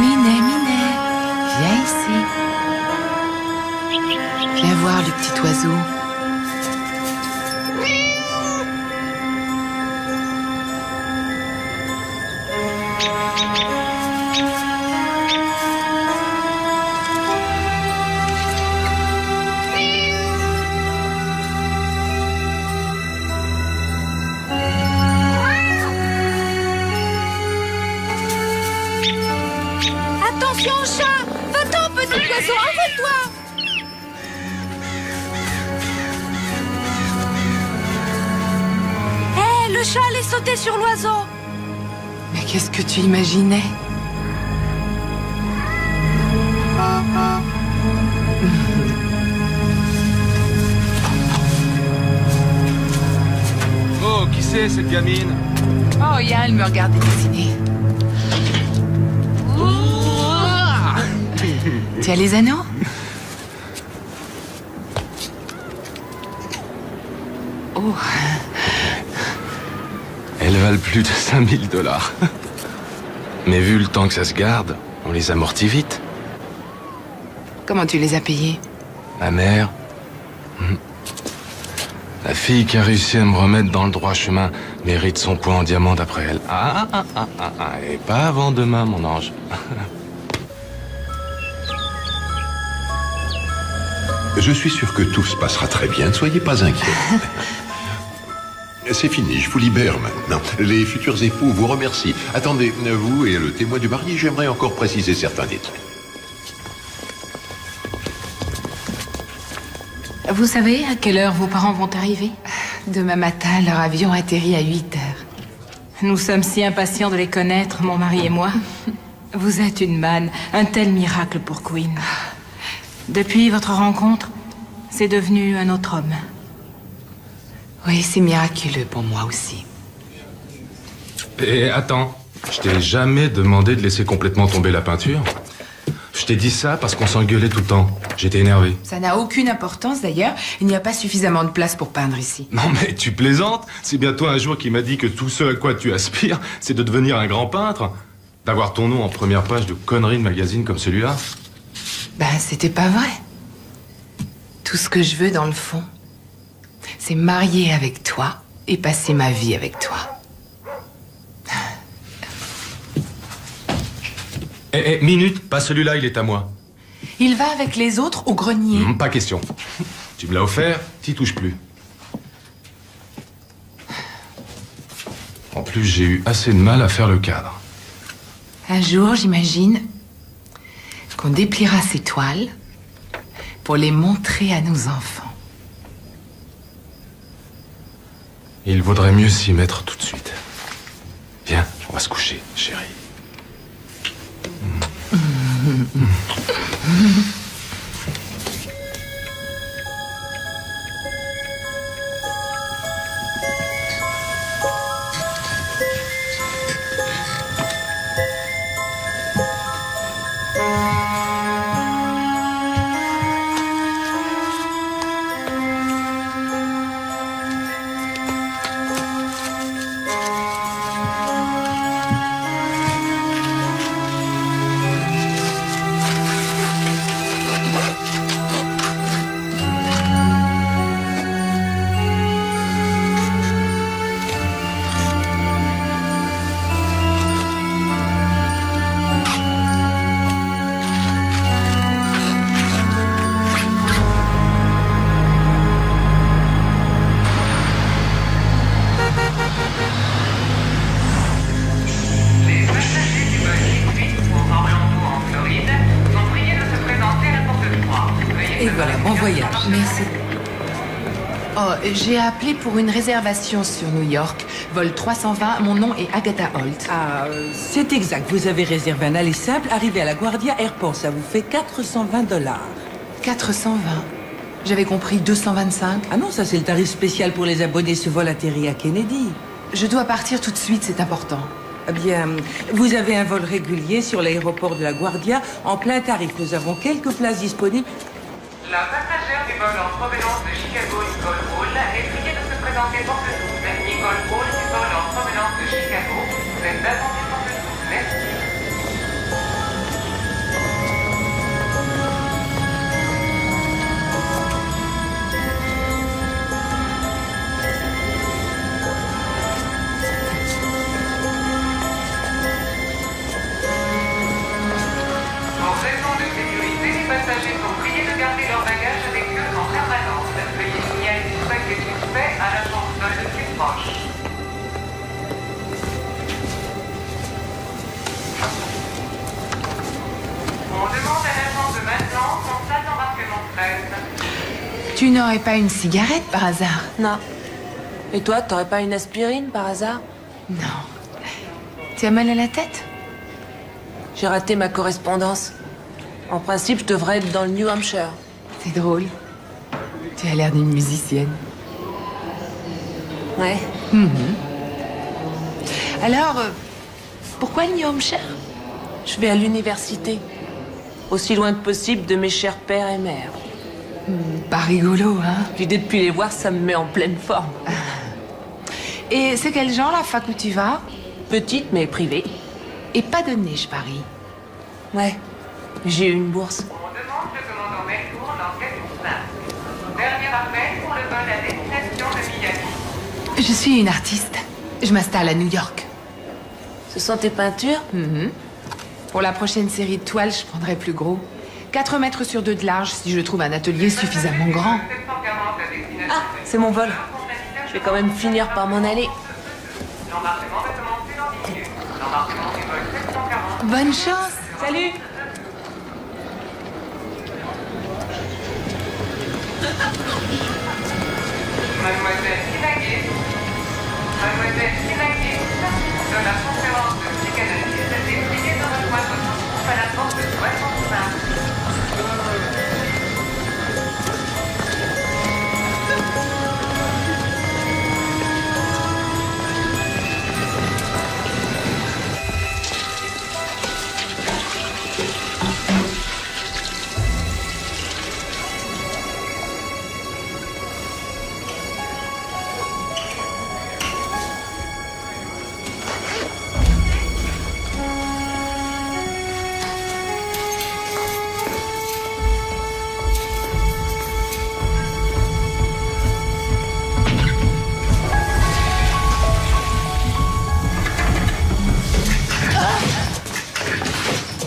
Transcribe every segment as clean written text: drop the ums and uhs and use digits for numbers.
Minet, Minet, viens ici. Viens voir le petit oiseau. Attention au chat! Va-t'en, petit oiseau, envole-toi! Hé, le chat allait sauter sur l'oiseau! Mais qu'est-ce que tu imaginais? Oh, qui c'est cette gamine? Oh, Yann, elle me regardait dessiner. Tu as les anneaux? Oh. Elles valent plus de 5000 $. Mais vu le temps que ça se garde, on les amortit vite. Comment tu les as payés? Ma mère. La fille qui a réussi à me remettre dans le droit chemin mérite son point en diamant d'après elle. Et pas avant demain, mon ange. Je suis sûr que tout se passera très bien, ne soyez pas inquiets. C'est fini, je vous libère maintenant. Les futurs époux vous remercient. Attendez, vous et le témoin du marié, j'aimerais encore préciser certains détails. Vous savez à quelle heure vos parents vont arriver? Demain matin, leur avion atterrit à 8 heures. Nous sommes si impatients de les connaître, mon mari et moi. Vous êtes une manne, un tel miracle pour Queen. Depuis votre rencontre, c'est devenu un autre homme. Oui, c'est miraculeux pour moi aussi. Et attends, je t'ai jamais demandé de laisser complètement tomber la peinture. Je t'ai dit ça parce qu'on s'engueulait tout le temps. J'étais énervé. Ça n'a aucune importance d'ailleurs. Il n'y a pas suffisamment de place pour peindre ici. Non mais tu plaisantes? C'est bien toi un jour qui m'a dit que tout ce à quoi tu aspires, c'est de devenir un grand peintre. D'avoir ton nom en première page de conneries de magazine comme celui-là. Ben, c'était pas vrai. Tout ce que je veux dans le fond, c'est marier avec toi et passer ma vie avec toi. Minute, pas celui-là, il est à moi. Il va avec les autres au grenier. Pas question. Tu me l'as offert, t'y touches plus. En plus, j'ai eu assez de mal à faire le cadre. Un jour, j'imagine qu'on dépliera ces toiles pour les montrer à nos enfants. Il vaudrait mieux s'y mettre tout de suite. Viens, on va se coucher, chérie. Et voilà, bon voyage. Merci. Oh, j'ai appelé pour une réservation sur New York. Vol 320, mon nom est Agatha Holt. Ah, c'est exact. Vous avez réservé un aller simple, arrivé à la Guardia Airport. Ça vous fait 420 $. 420. J'avais compris 225. Ah non, ça c'est le tarif spécial pour les abonnés. Ce vol atterrit à Kennedy. Je dois partir tout de suite, c'est important. Eh bien, vous avez un vol régulier sur l'aéroport de la Guardia en plein tarif. Nous avons quelques places disponibles. La passagère du vol en provenance de Chicago, Nicole Hall, est priée de se présenter porte 12. Nicole Hall du vol en provenance de Chicago. Vous êtes attendue porte 12. Merci. Tu n'aurais pas une cigarette par hasard? Non. Et toi, t'aurais pas une aspirine par hasard? Non. Tu as mal à la tête? J'ai raté ma correspondance. En principe, je devrais être dans le New Hampshire. C'est drôle. Tu as l'air d'une musicienne. Ouais. Alors, pourquoi le New Hampshire? Je vais à l'université. Aussi loin que possible de mes chers pères et mères. Pas rigolo, hein? L'idée de plus les voir, ça me met en pleine forme. Et c'est quel genre la fac où tu vas? Petite, mais privée. Et pas donné, je parie. Ouais. J'ai eu une bourse. On demande le commandant Melbourne dans quelques instants. Dernier appel pour le vol à destination de Miami. Je suis une artiste. Je m'installe à New York. Ce sont tes peintures? Pour la prochaine série de toiles, je prendrai plus gros. 4 mètres sur 2 de large si je trouve un atelier suffisamment grand. 740 à destination Ah, c'est mon vol. Je vais quand même finir par m'en aller. L'embarquement va commencer dans 10 minutes. L'embarquement du vol 740. Bonne chance! Salut! Mademoiselle Sinaguet. Mademoiselle Sinaguet. De la conférence de psychanalyse, est priée de rejoindre son groupe à la porte 65.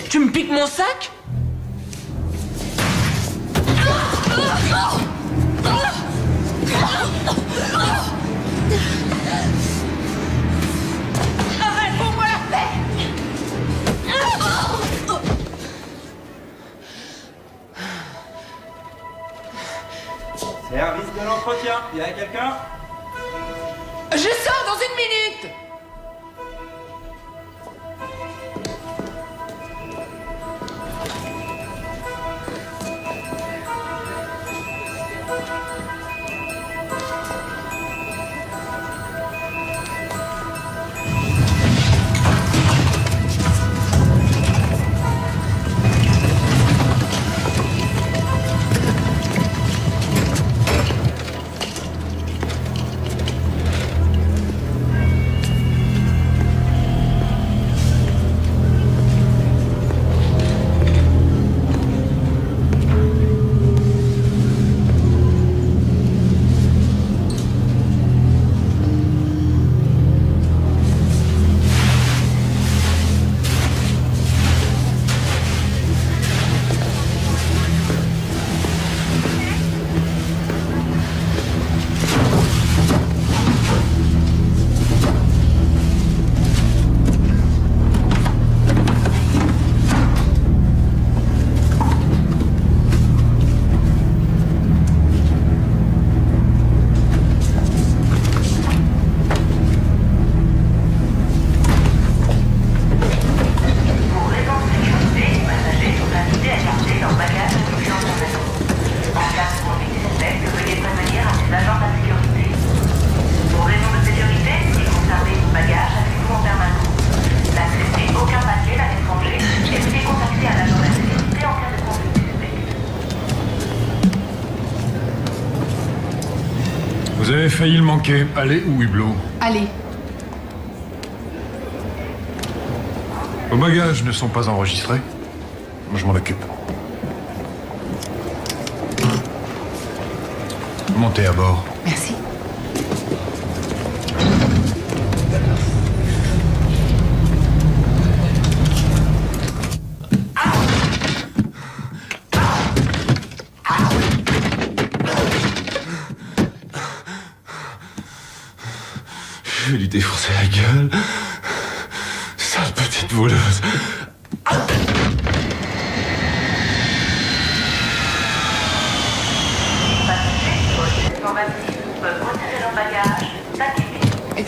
Tu me piques mon sac? Arrête, fous-moi la paix! Service de l'entretien, il y a quelqu'un? Je sors dans 1 minute! Vous avez failli le manquer. Allez ou hublot? Allez. Vos bagages ne sont pas enregistrés. Je m'en occupe. Montez à bord. Merci. Je vais lui défoncer la gueule. Sale petite voleuse.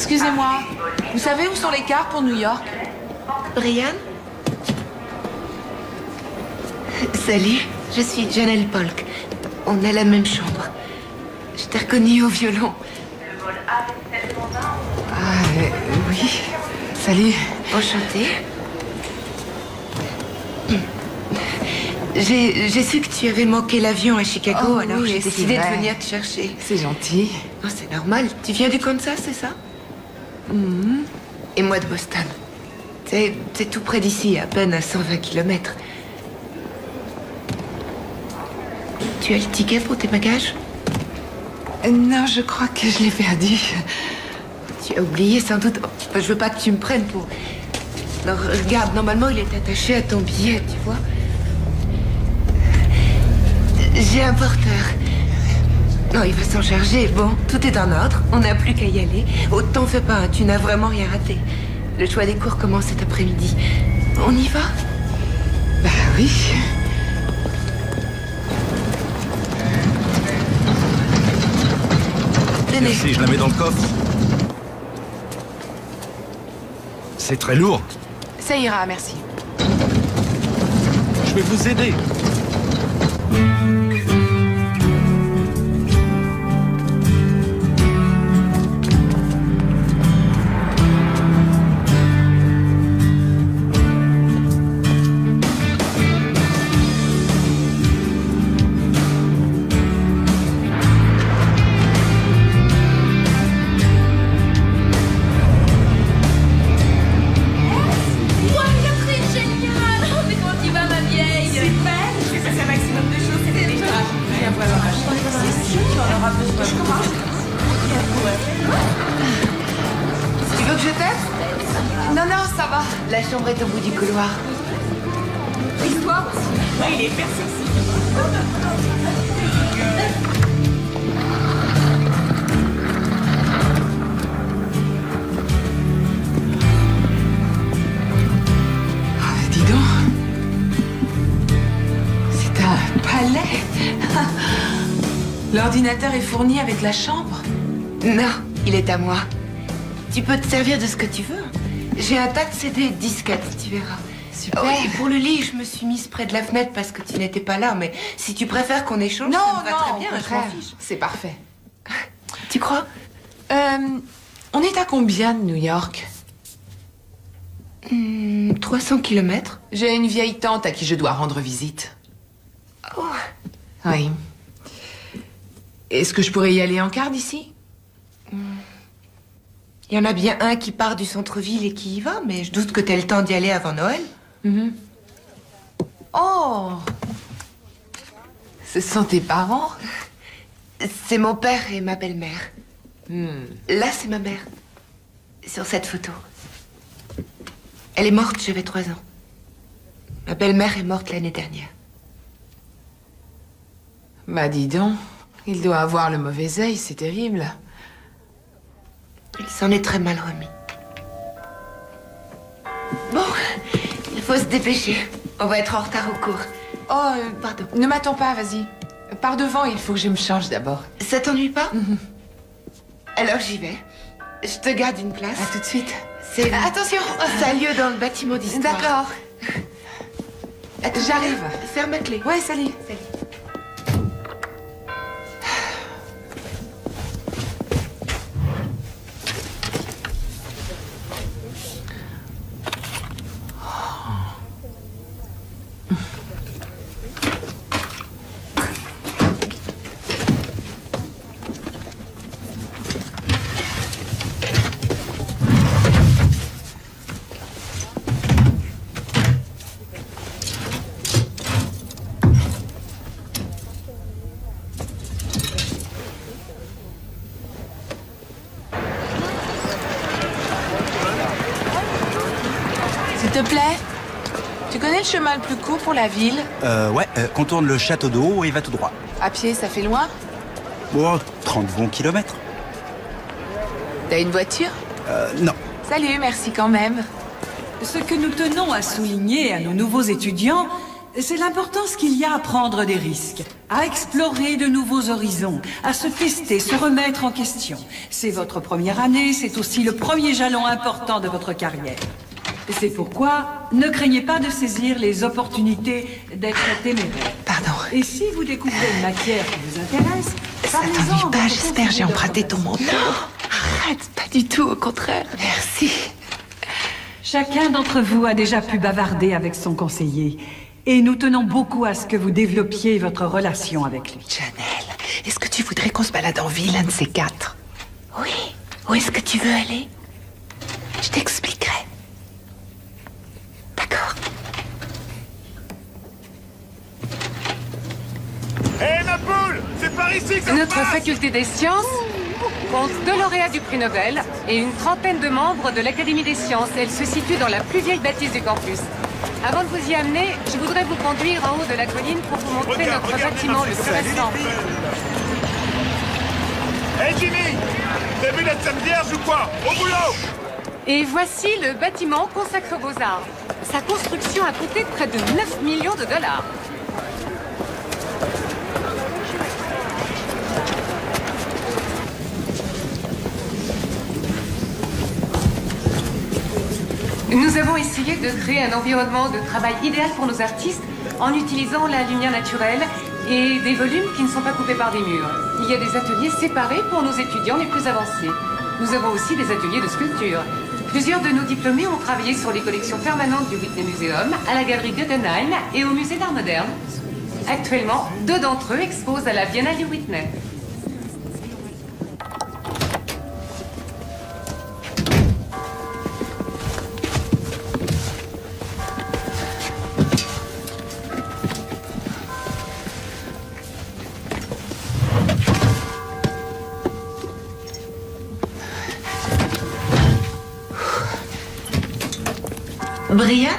Excusez-moi, vous savez où sont les cars pour New York? Brian? Salut, je suis Janelle Polk. On a la même chambre. Je t'ai reconnue au violon. Oui. Salut. Enchantée. J'ai su que tu avais manqué l'avion à Chicago, alors oui, j'ai c'est décidé de vrai. venir te chercher. C'est gentil. Oh, c'est normal. Tu viens du Kansas, c'est ça? Et moi de Boston. C'est tout près d'ici, à peine à 120 km. Tu as le ticket pour tes bagages? Non, je crois que je l'ai perdu. Tu as oublié sans doute. Oh, je veux pas que tu me prennes pour... Alors, regarde, normalement il est attaché à ton billet, tu vois. J'ai un porteur. Non, il va s'en charger. Bon, tout est en ordre. On n'a plus qu'à y aller. Oh, t'en fais pas, hein, tu n'as vraiment rien raté. Le choix des cours commence cet après-midi. On y va? Bah oui. Tenez. Merci, je la mets dans le coffre. C'est très lourd. Ça ira, merci. Je vais vous aider. Tu veux que je t'aide? Non, non, ça va. La chambre est au bout du couloir. Histoire? Ouais, il est hyper sexy. Dis donc. C'est un palais. L'ordinateur est fourni avec la chambre? Non, il est à moi. Tu peux te servir de ce que tu veux. J'ai un tas de CD et de disquettes, tu verras. Super. Oh, et pour le lit, je me suis mise près de la fenêtre parce que tu n'étais pas là. Mais si tu préfères qu'on échange, Non, ça me va non, très bien. au Je contraire. m'en fiche. C'est parfait. Tu crois? On est à combien de New York? 300 km. J'ai une vieille tante à qui je dois rendre visite. Oh, Oui. Est-ce que je pourrais y aller en car d'ici? il y en a bien un qui part du centre-ville et qui y va, mais je doute que t'aies le temps d'y aller avant Noël. Oh! Ce sont tes parents? C'est mon père et ma belle-mère. Là, c'est ma mère. Sur cette photo. Elle est morte, j'avais 3 ans. Ma belle-mère est morte l'année dernière. Bah dis donc, il doit avoir le mauvais œil, c'est terrible. Il s'en est très mal remis. Bon, il faut se dépêcher. On va être en retard au cours. Oh, Pardon. ne m'attends pas, vas-y. Par devant, il faut que je me change d'abord. Ça t'ennuie pas? Alors j'y vais. Je te garde une place. À tout de suite. C'est... Attention! Ça a lieu dans le bâtiment d'histoire. D'accord. J'arrive. Ferme ma clé. Ouais, salut. Salut. S'il te plaît, tu connais le chemin le plus court pour la ville? Ouais, contourne le château d'eau et va tout droit. À pied, ça fait loin? Oh, 30 bons kilomètres. T'as une voiture? Non. Salut, merci quand même. Ce que nous tenons à souligner à nos nouveaux étudiants, C'est l'importance qu'il y a à prendre des risques, à explorer de nouveaux horizons, à se tester, se remettre en question. C'est votre première année, c'est aussi le premier jalon important de votre carrière. C'est pourquoi, ne craignez pas de saisir les opportunités d'être téméraire. Pardon. Et si vous découvrez une matière qui vous intéresse, Ça t'ennuie pas, j'espère, j'ai emprunté ton manteau. Arrête, pas du tout, au contraire. Merci. Chacun d'entre vous a déjà pu bavarder avec son conseiller. Et nous tenons beaucoup à ce que vous développiez votre relation avec lui. Janelle, est-ce que tu voudrais qu'on se balade en ville, un de ces quatre? Oui. Où est-ce que tu veux aller? Je t'expliquerai. D'accord. Hé, ma poule! C'est par ici que ça se Notre passe. faculté des sciences compte 2 lauréats du prix Nobel et une trentaine de membres de l'Académie des sciences. Elle se situe dans la plus vieille bâtisse du campus. Avant de vous y amener, je voudrais vous conduire en haut de la colline pour vous montrer notre bâtiment le plus récent. Hé, Jimmy! Début d'être cette vierge ou quoi? Au boulot! Et voici le bâtiment consacré aux beaux-arts. Sa construction a coûté près de 9 millions de dollars. Nous avons essayé de créer un environnement de travail idéal pour nos artistes en utilisant la lumière naturelle et des volumes qui ne sont pas coupés par des murs. Il y a des ateliers séparés pour nos étudiants les plus avancés. Nous avons aussi des ateliers de sculpture. Plusieurs de nos diplômés ont travaillé sur les collections permanentes du Whitney Museum, à la galerie Guggenheim et au musée d'art moderne. Actuellement, 2 d'entre eux exposent à la Biennale du Whitney. Brian?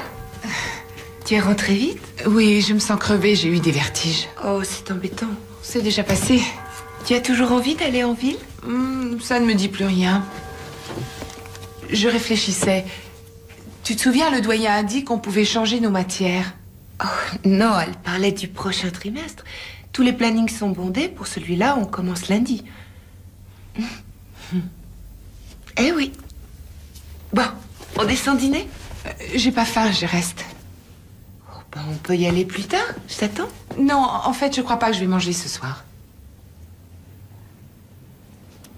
Tu es rentrée vite? Oui, je me sens crevée, j'ai eu des vertiges. Oh, c'est embêtant. C'est déjà passé. Tu as toujours envie d'aller en ville? Ça ne me dit plus rien. Je réfléchissais. Tu te souviens, le doyen a dit qu'on pouvait changer nos matières? Oh, non, elle parlait du prochain trimestre. Tous les plannings sont bondés. Pour celui-là, on commence lundi. Eh oui. Bon, on descend dîner? J'ai pas faim, je reste. Oh, ben, on peut y aller plus tard. Je t'attends. Non, en fait, je crois pas que je vais manger ce soir.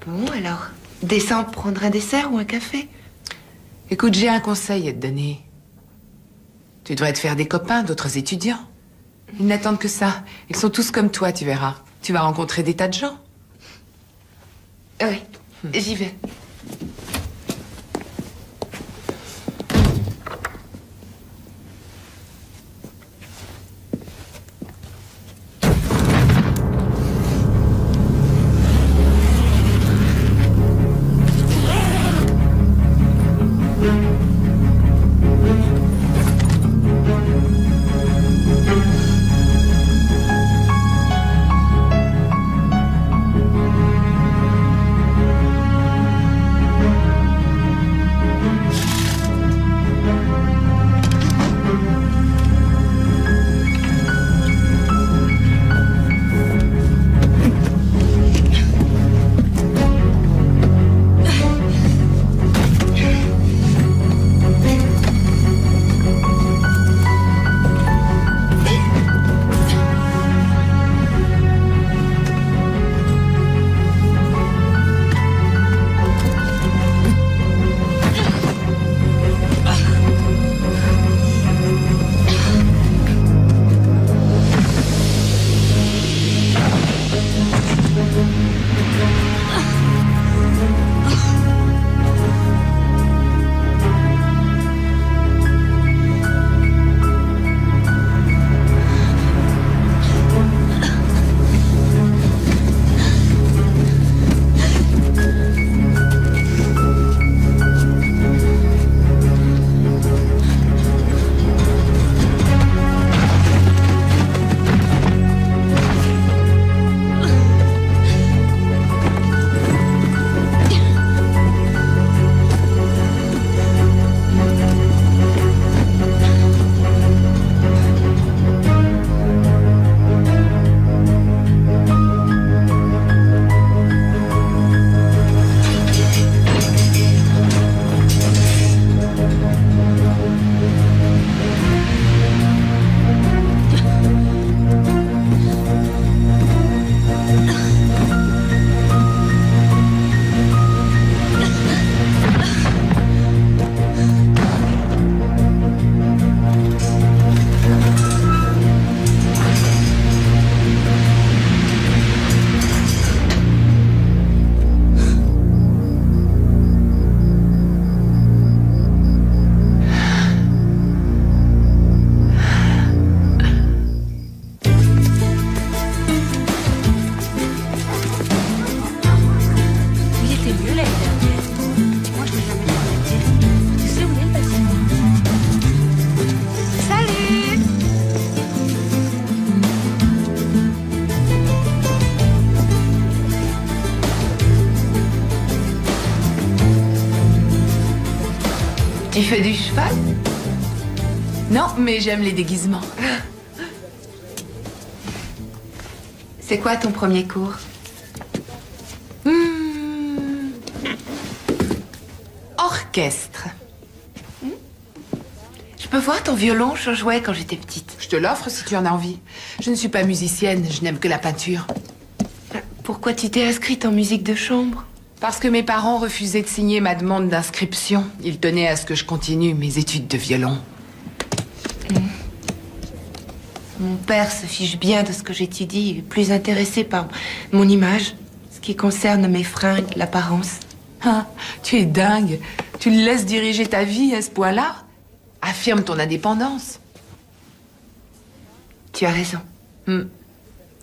Bon, alors, descends prendre un dessert ou un café? Écoute, j'ai un conseil à te donner. Tu devrais te faire des copains, d'autres étudiants. Ils n'attendent que ça. Ils sont tous comme toi, tu verras. Tu vas rencontrer des tas de gens. Oui, j'y vais. fais du cheval? Non, mais j'aime les déguisements. C'est quoi ton premier cours? Orchestre. Je peux voir ton violon, j'en jouais quand j'étais petite. Je te l'offre si tu en as envie. Je ne suis pas musicienne, je n'aime que la peinture. Pourquoi tu t'es inscrite en musique de chambre? Parce que mes parents refusaient de signer ma demande d'inscription. Ils tenaient à ce que je continue mes études de violon. Mon père se fiche bien de ce que j'étudie, il est plus intéressé par mon image, ce qui concerne mes fringues, l'apparence. Ah, tu es dingue. Tu le laisses diriger ta vie à ce point-là? Affirme ton indépendance. Tu as raison.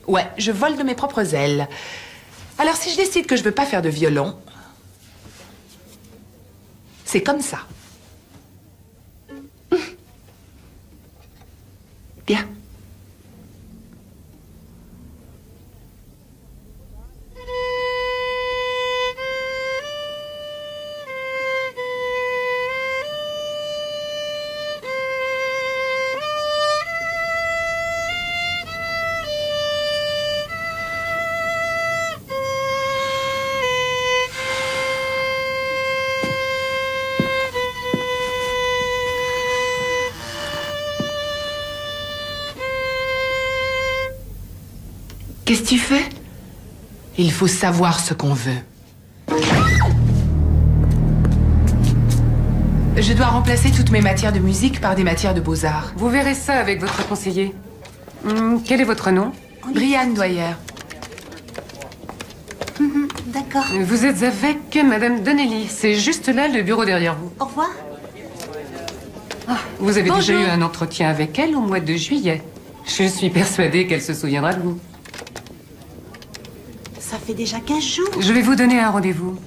Ouais, je vole de mes propres ailes. Alors si je décide que je veux pas faire de violon, c'est comme ça. Bien. Qu'est-ce que tu fais? Il faut savoir ce qu'on veut. Je dois remplacer toutes mes matières de musique par des matières de beaux-arts. Vous verrez ça avec votre conseiller. Quel est votre nom? Brianne Dwyer. D'accord. Vous êtes avec Madame Donnelly. C'est juste là, le bureau derrière vous. Au revoir. Vous avez déjà Bonjour. eu un entretien avec elle au mois de juillet. Je suis persuadée qu'elle se souviendra de vous. Ça fait déjà 15 jours. Je vais vous donner un rendez-vous.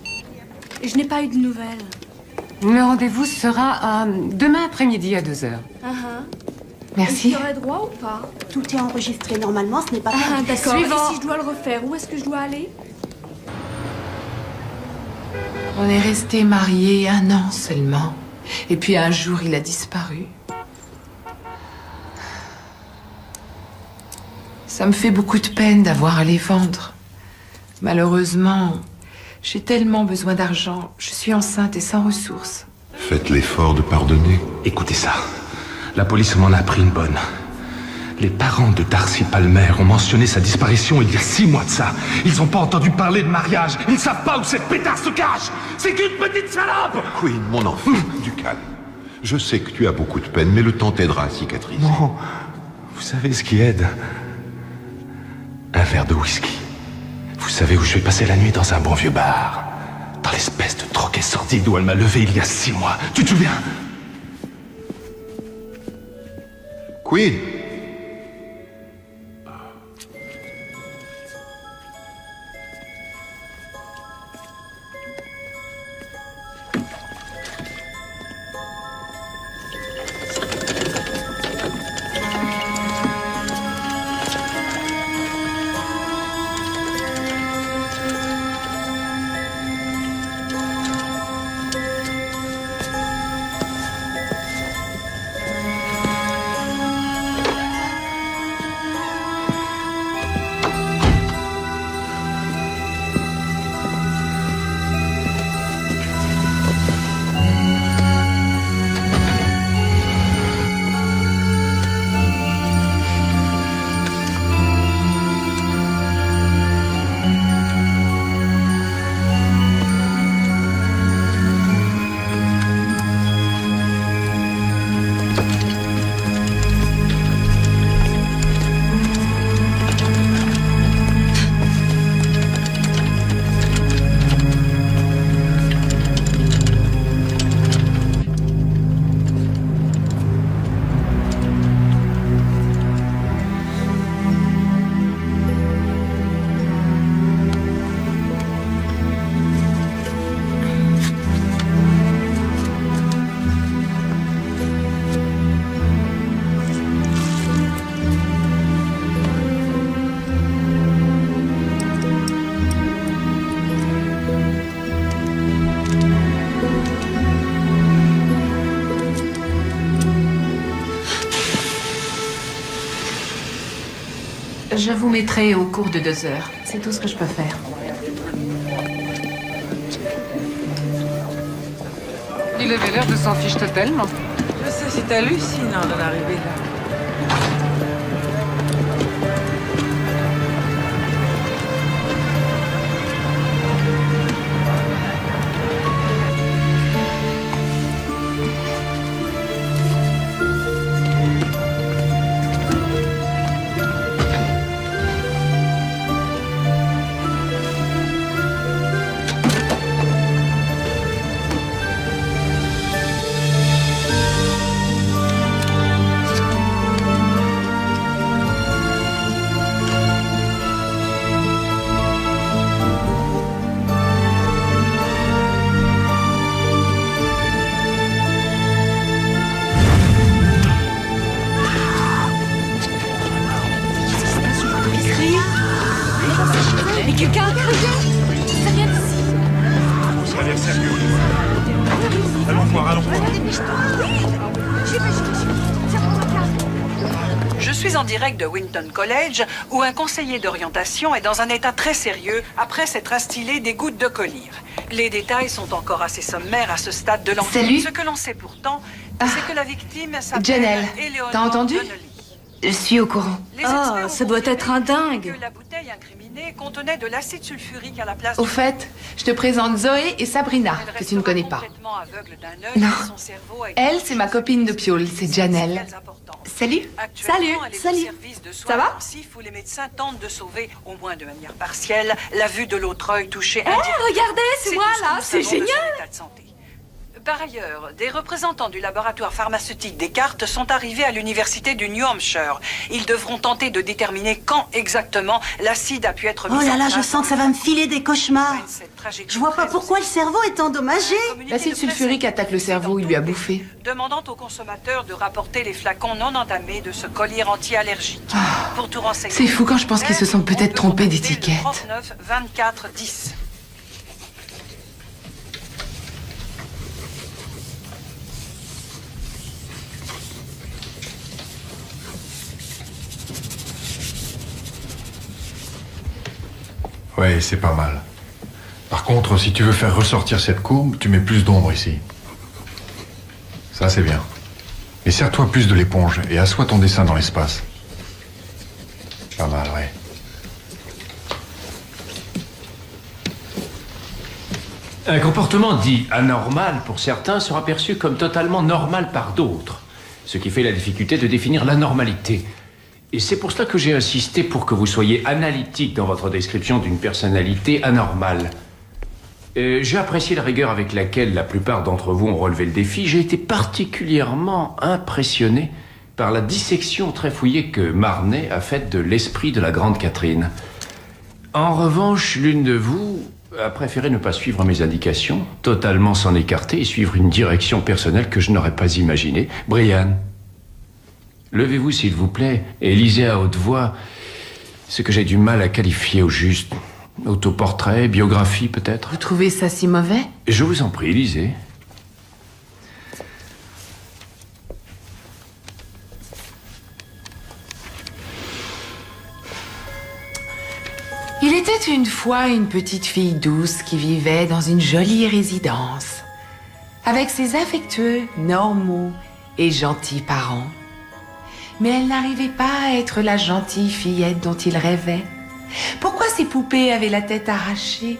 Je n'ai pas eu de nouvelles. Le rendez-vous sera demain après-midi à 2h. Merci. J'aurai droit ou pas? Tout est enregistré normalement, ce n'est pas perdu. d'accord. Suivant. Et si je dois le refaire, où est-ce que je dois aller? On est restés mariés 1 an seulement. Et puis un jour, il a disparu. Ça me fait beaucoup de peine d'avoir à les vendre. Malheureusement, j'ai tellement besoin d'argent. Je suis enceinte et sans ressources. Faites l'effort de pardonner. Écoutez ça. La police m'en a pris une bonne. Les parents de Darcy Palmer ont mentionné sa disparition il y a 6 mois de ça. Ils n'ont pas entendu parler de mariage. Ils ne savent pas où cette pétard se cache. C'est qu'une petite salope. Queen, mon enfant, du calme. Je sais que tu as beaucoup de peine, mais le temps t'aidera à cicatriser. Non. Vous savez ce qui aide? Un verre de whisky. Vous savez où je vais passer la nuit? Dans un bon vieux bar. Dans l'espèce de troquet sordide où elle m'a levé il y a 6 mois. Tu te souviens? Queen. Je vous mettrai au cours de 2 heures. C'est tout ce que je peux faire. Il avait l'air de s'en fiche totalement. Je sais, c'est hallucinant d'en arriver là. Mais quelqu'un a crié. Ça vient d'ici. Ça a l'air sérieux. Allons voir, allons voir. Je suis en direct de Winton College, où un conseiller d'orientation est dans un état très sérieux après s'être instillé des gouttes de collyre. Les détails sont encore assez sommaires à ce stade de l'enquête. Salut. Ce que l'on sait pourtant, c'est que la victime s'appelle Janelle, Eleanor t'as entendu? Donnelly. Je suis au courant. Oh, ça doit être un dingue. Que la bouteille incriminée contenait de l'acide sulfurique à la place Au du... fait, je te présente Zoé et Sabrina, que tu ne connais pas. Non. Elle, c'est ma copine de Piole, c'est Janelle. Salut. Salut, salut. Ça va? Où les médecins tentent de sauver, au moins de manière partielle, la vue de l'autre œil touché. Regardez, c'est moi là, c'est génial. Par ailleurs, des représentants du laboratoire pharmaceutique Descartes sont arrivés à l'université du New Hampshire. Ils devront tenter de déterminer quand exactement l'acide a pu être mis en place. Oh là là, je sens que ça va me filer des cauchemars. Je vois pas pourquoi le cerveau est endommagé. L'acide sulfurique attaque le cerveau, il lui a bouffé. Demandant aux consommateurs de rapporter les flacons non entamés de ce collier anti-allergique. Pour tout renseigner. C'est fou quand je pense qu'ils se sont peut-être trompés d'étiquette. 39 24 10. Ouais, c'est pas mal. Par contre, si tu veux faire ressortir cette courbe, tu mets plus d'ombre ici. Ça, c'est bien. Mais serre-toi plus de l'éponge et assois ton dessin dans l'espace. Pas mal, ouais. Un comportement dit anormal pour certains sera perçu comme totalement normal par d'autres, ce qui fait la difficulté de définir l'anormalité. Et c'est pour cela que j'ai insisté pour que vous soyez analytique dans votre description d'une personnalité anormale. J'ai apprécié la rigueur avec laquelle la plupart d'entre vous ont relevé le défi. J'ai été particulièrement impressionné par la dissection très fouillée que Marnay a faite de l'esprit de la grande Catherine. En revanche, l'une de vous a préféré ne pas suivre mes indications, totalement s'en écarter et suivre une direction personnelle que je n'aurais pas imaginée. Brian, levez-vous s'il vous plaît et lisez à haute voix ce que j'ai du mal à qualifier au juste. Autoportrait, biographie peut-être. Vous trouvez ça si mauvais? Je vous en prie, lisez. Il était une fois une petite fille douce qui vivait dans une jolie résidence, avec ses affectueux, normaux et gentils parents. Mais elle n'arrivait pas à être la gentille fillette dont il rêvait. Pourquoi ses poupées avaient la tête arrachée,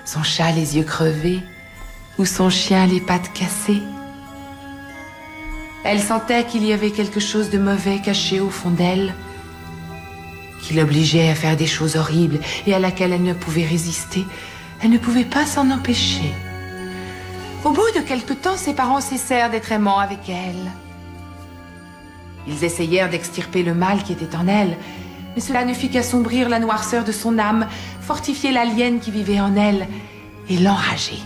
son chat les yeux crevés, ou son chien les pattes cassées? Elle sentait qu'il y avait quelque chose de mauvais caché au fond d'elle, qui l'obligeait à faire des choses horribles et à laquelle elle ne pouvait résister. Elle ne pouvait pas s'en empêcher. Au bout de quelque temps, ses parents cessèrent d'être aimants avec elle. Ils essayèrent d'extirper le mal qui était en elle, mais cela ne fit qu'assombrir la noirceur de son âme, fortifier l'alien qui vivait en elle et l'enrager.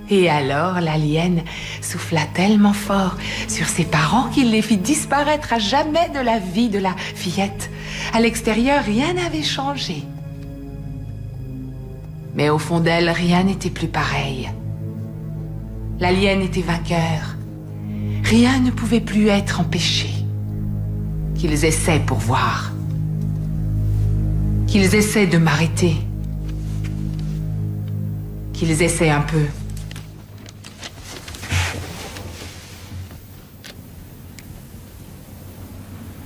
Et alors l'alien souffla tellement fort sur ses parents qu'il les fit disparaître à jamais de la vie de la fillette. À l'extérieur, rien n'avait changé. Mais au fond d'elle, rien n'était plus pareil. L'alien était vainqueur. Rien ne pouvait plus être empêché. qu'ils essaient pour voir. Qu'ils essaient de m'arrêter. Qu'ils essaient un peu.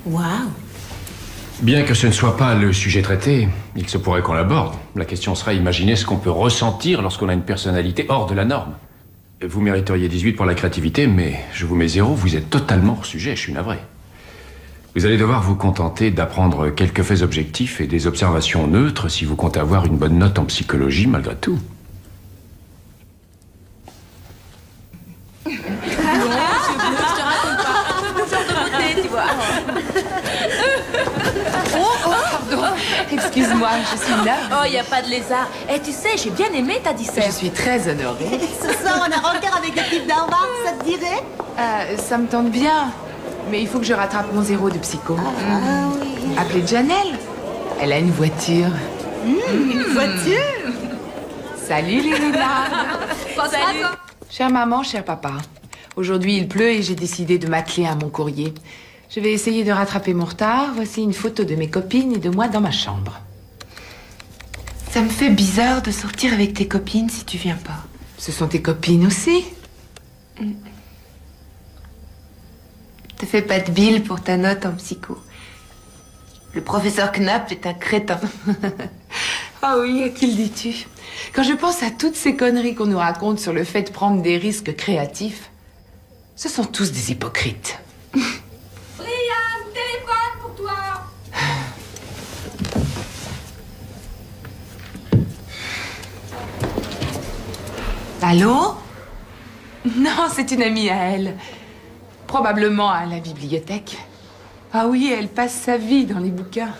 Waouh. Bien que ce ne soit pas le sujet traité, il se pourrait qu'on l'aborde. La question sera imaginer ce qu'on peut ressentir lorsqu'on a une personnalité hors de la norme. Vous mériteriez 18 pour la créativité, mais je vous mets 0, vous êtes totalement hors sujet, je suis navré. Vous allez devoir vous contenter d'apprendre quelques faits objectifs et des observations neutres si vous comptez avoir une bonne note en psychologie malgré tout. Excuse-moi, je suis là. Oh, il n'y a pas de lézard. Et tu sais, j'ai bien aimé ta dissert. Je suis très honorée. Ce soir, on a rencard avec l'équipe d'Harvard, ça te dirait? Ça me tente bien. Mais il faut que je rattrape mon 0 de psycho. Oui. Appelez Janelle. Elle a une voiture. Une voiture? Salut les renards. Salut. Chère maman, cher papa. Aujourd'hui, il pleut et j'ai décidé de m'atteler à mon courrier. Je vais essayer de rattraper mon retard. Voici une photo de mes copines et de moi dans ma chambre. Ça me fait bizarre de sortir avec tes copines si tu viens pas. Ce sont tes copines aussi? Te fais pas de bile pour ta note en psycho. Le professeur Knapp est un crétin. Ah oui, à qui le dis-tu? Quand je pense à toutes ces conneries qu'on nous raconte sur le fait de prendre des risques créatifs, ce sont tous des hypocrites. Liam, téléphone pour toi. Allô? Non, c'est une amie à elle. Probablement à la bibliothèque. Ah oui, elle passe sa vie dans les bouquins.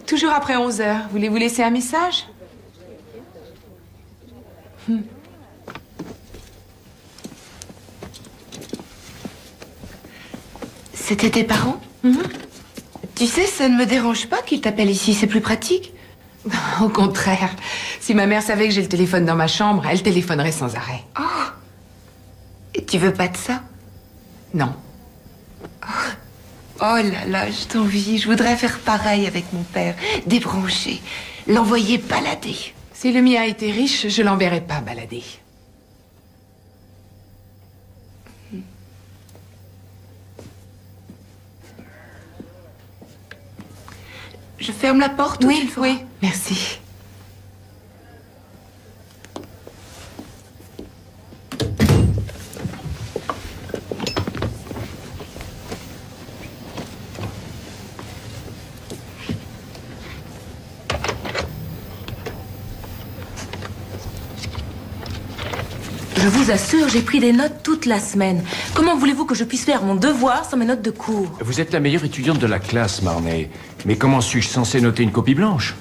Toujours après 11h. Voulez-vous laisser un message? C'était tes parents? Tu sais, ça ne me dérange pas qu'ils t'appellent ici, c'est plus pratique. Au contraire. Si ma mère savait que j'ai le téléphone dans ma chambre, elle téléphonerait sans arrêt. Oh! Et tu veux pas de ça? Non. Oh là là, je t'envie. Je voudrais faire pareil avec mon père. Débrancher. L'envoyer balader. Si le mien était riche, je l'enverrais pas balader. Je ferme la porte ou tu le feras? Oui, merci. Je vous assure, j'ai pris des notes toute la semaine. Comment voulez-vous que je puisse faire mon devoir sans mes notes de cours? Vous êtes la meilleure étudiante de la classe, Marnay. Mais comment suis-je censé noter une copie blanche?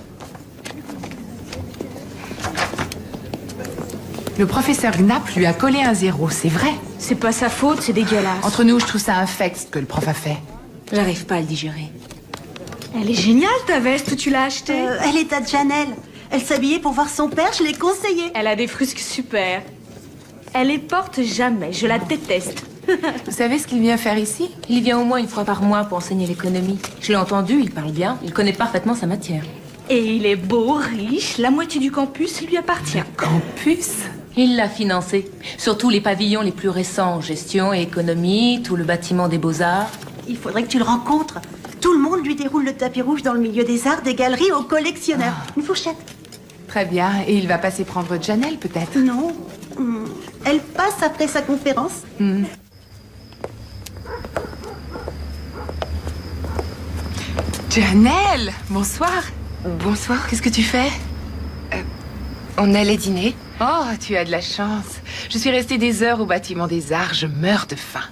Le professeur Knapp lui a collé un 0, c'est vrai. C'est pas sa faute, c'est dégueulasse. Entre nous, je trouve ça infect ce que le prof a fait. J'arrive pas à le digérer. Elle est géniale ta veste, tu l'as achetée? Elle est à Janelle. Elle s'habillait pour voir son père, je l'ai conseillé. Elle a des frusques super. Elle les porte jamais, je la déteste. Vous savez ce qu'il vient faire ici? Il vient au moins une fois par mois pour enseigner l'économie. Je l'ai entendu, il parle bien, il connaît parfaitement sa matière. Et il est beau, riche, la moitié du campus lui appartient. Campus? Il l'a financé. Surtout les pavillons les plus récents, gestion et économie, tout le bâtiment des beaux-arts. Il faudrait que tu le rencontres. Tout le monde lui déroule le tapis rouge dans le milieu des arts, des galeries aux collectionneurs. Une fourchette. Très bien. Et il va passer prendre Janelle, peut-être? Non. Elle passe après sa conférence. Janelle, bonsoir. Bonsoir, qu'est-ce que tu fais? On allait dîner. Oh, tu as de la chance. Je suis restée des heures au bâtiment des arts, je meurs de faim.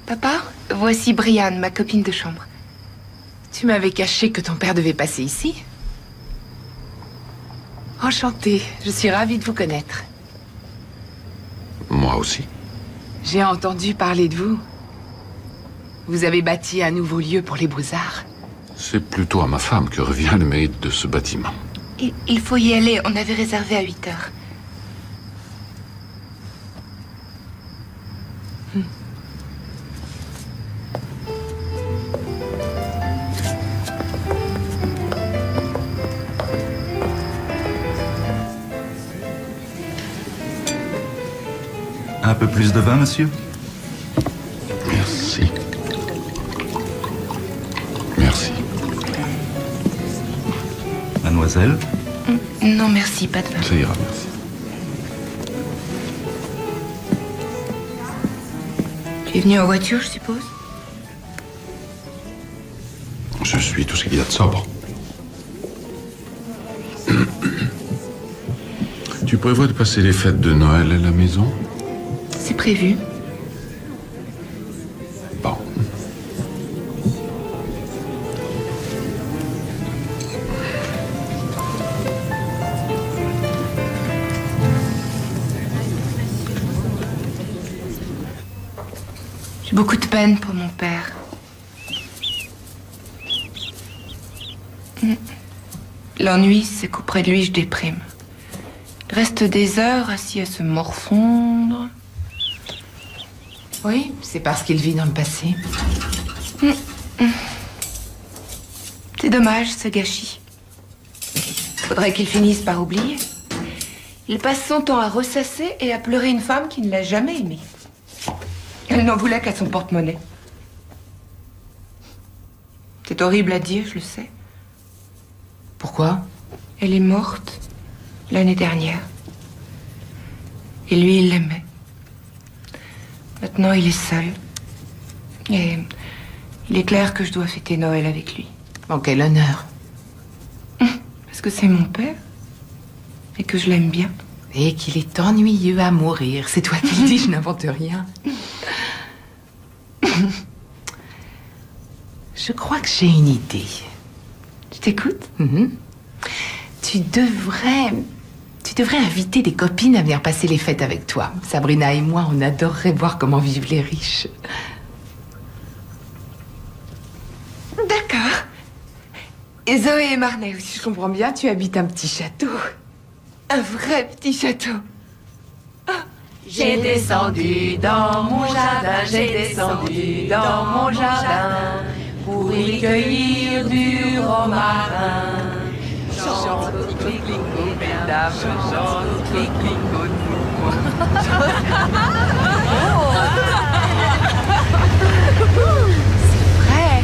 Papa, voici Brianne, ma copine de chambre. Tu m'avais caché que ton père devait passer ici? Enchantée, je suis ravie de vous connaître. Moi aussi. J'ai entendu parler de vous. Vous avez bâti un nouveau lieu pour les beaux-arts. C'est plutôt à ma femme que revient le mérite de ce bâtiment. Il faut y aller, on avait réservé à 8h. peu plus de vin, monsieur? Merci. Merci. Mademoiselle? Non, merci, pas de vin. Ça ira, merci. Tu es venu en voiture, je suppose? Je suis tout ce qu'il y a de sobre. Tu prévois de passer les fêtes de Noël à la maison? C'est prévu. Bon. J'ai beaucoup de peine pour mon père. L'ennui, c'est qu'auprès de lui, je déprime. Je reste des heures assis à se morfondre. Oui, c'est parce qu'il vit dans le passé. C'est dommage, ce gâchis. Faudrait qu'il finisse par oublier. Il passe son temps à ressasser et à pleurer une femme qui ne l'a jamais aimé. Elle n'en voulait qu'à son porte-monnaie. C'est horrible à dire, je le sais. Pourquoi? Elle est morte l'année dernière. Et lui, il l'aimait. Maintenant, il est seul. Et il est clair que je dois fêter Noël avec lui. Oh, quel honneur. Parce que c'est mon père. Et que je l'aime bien. Et qu'il est ennuyeux à mourir. C'est toi qui le dis, je n'invente rien. Je crois que j'ai une idée. Je t'écoute. Tu devrais inviter des copines à venir passer les fêtes avec toi. Sabrina et moi, on adorerait voir comment vivent les riches. D'accord. Et Zoé et Marnay aussi. Je comprends bien, tu habites un petit château. Un vrai petit château. J'ai descendu dans mon jardin, j'ai descendu dans mon jardin pour y cueillir du romarin. Chante, clic-clic-clic, mesdames, chante, clic-clic-clic. C'est vrai,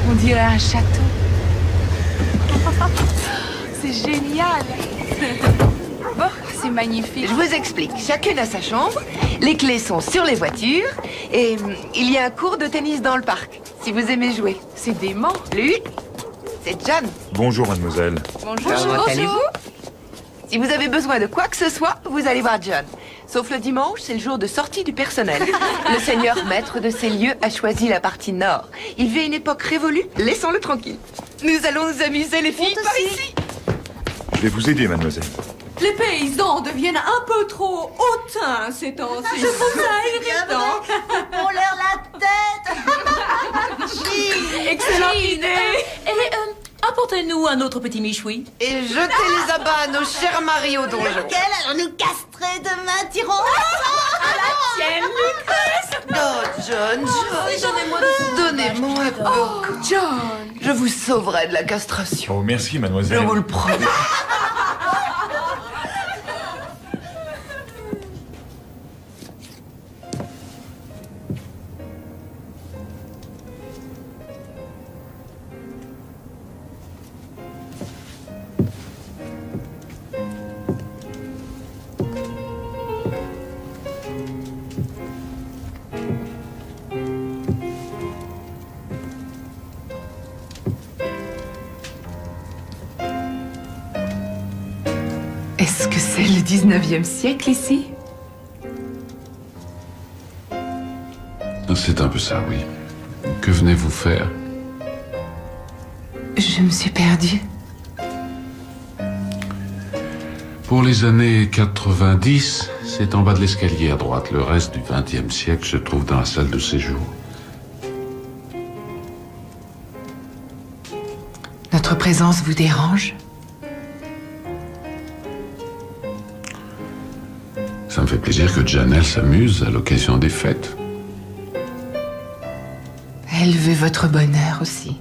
on dirait un château. C'est génial. Bon, c'est magnifique. Je vous explique. Chacune a sa chambre. Les clés sont sur les voitures. Et il y a un cours de tennis dans le parc. Si vous aimez jouer. C'est dément. Lui, c'est John. Bonjour, mademoiselle. Bonjour. Comment allez-vous? Si vous avez besoin de quoi que ce soit, vous allez voir John. Sauf le dimanche, c'est le jour de sortie du personnel. Le seigneur maître de ces lieux a choisi la partie nord. Il vit à une époque révolue. Laissons-le tranquille. Nous allons nous amuser, les filles, par ici. Je vais vous aider, mademoiselle. Les paysans deviennent un peu trop hautains ces temps-ci. Je trouve ça irritant. On leur la tête. Excellente idée. Et apportez-nous un autre petit michoui. Et jetez les abats à nos chers maris au donjon. Lequel allons nous castrer demain, tirons La tienne, Lucrèce. Oh, John. Donnez-moi un peu. Oh, John. Je vous sauverai de la castration. Oh, merci, mademoiselle. Je vous le promets. Est-ce que c'est le 19e siècle ici? C'est un peu ça, oui. Que venez-vous faire? Je me suis perdue. Pour les années 90, c'est en bas de l'escalier à droite. Le reste du 20e siècle se trouve dans la salle de séjour. Notre présence vous dérange? Ça me fait plaisir que Janelle s'amuse à l'occasion des fêtes. Elle veut votre bonheur aussi.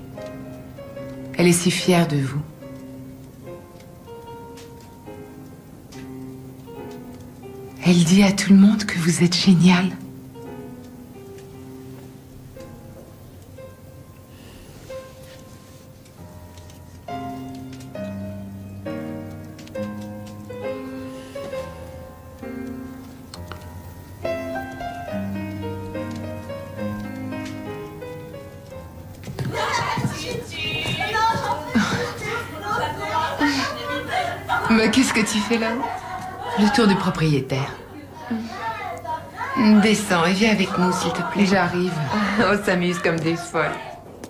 Elle est si fière de vous. Elle dit à tout le monde que vous êtes génial. Mais qu'est-ce que tu fais là-haut? Le tour du propriétaire. Descends et viens avec nous, s'il te plaît. J'arrive. On s'amuse comme des folles.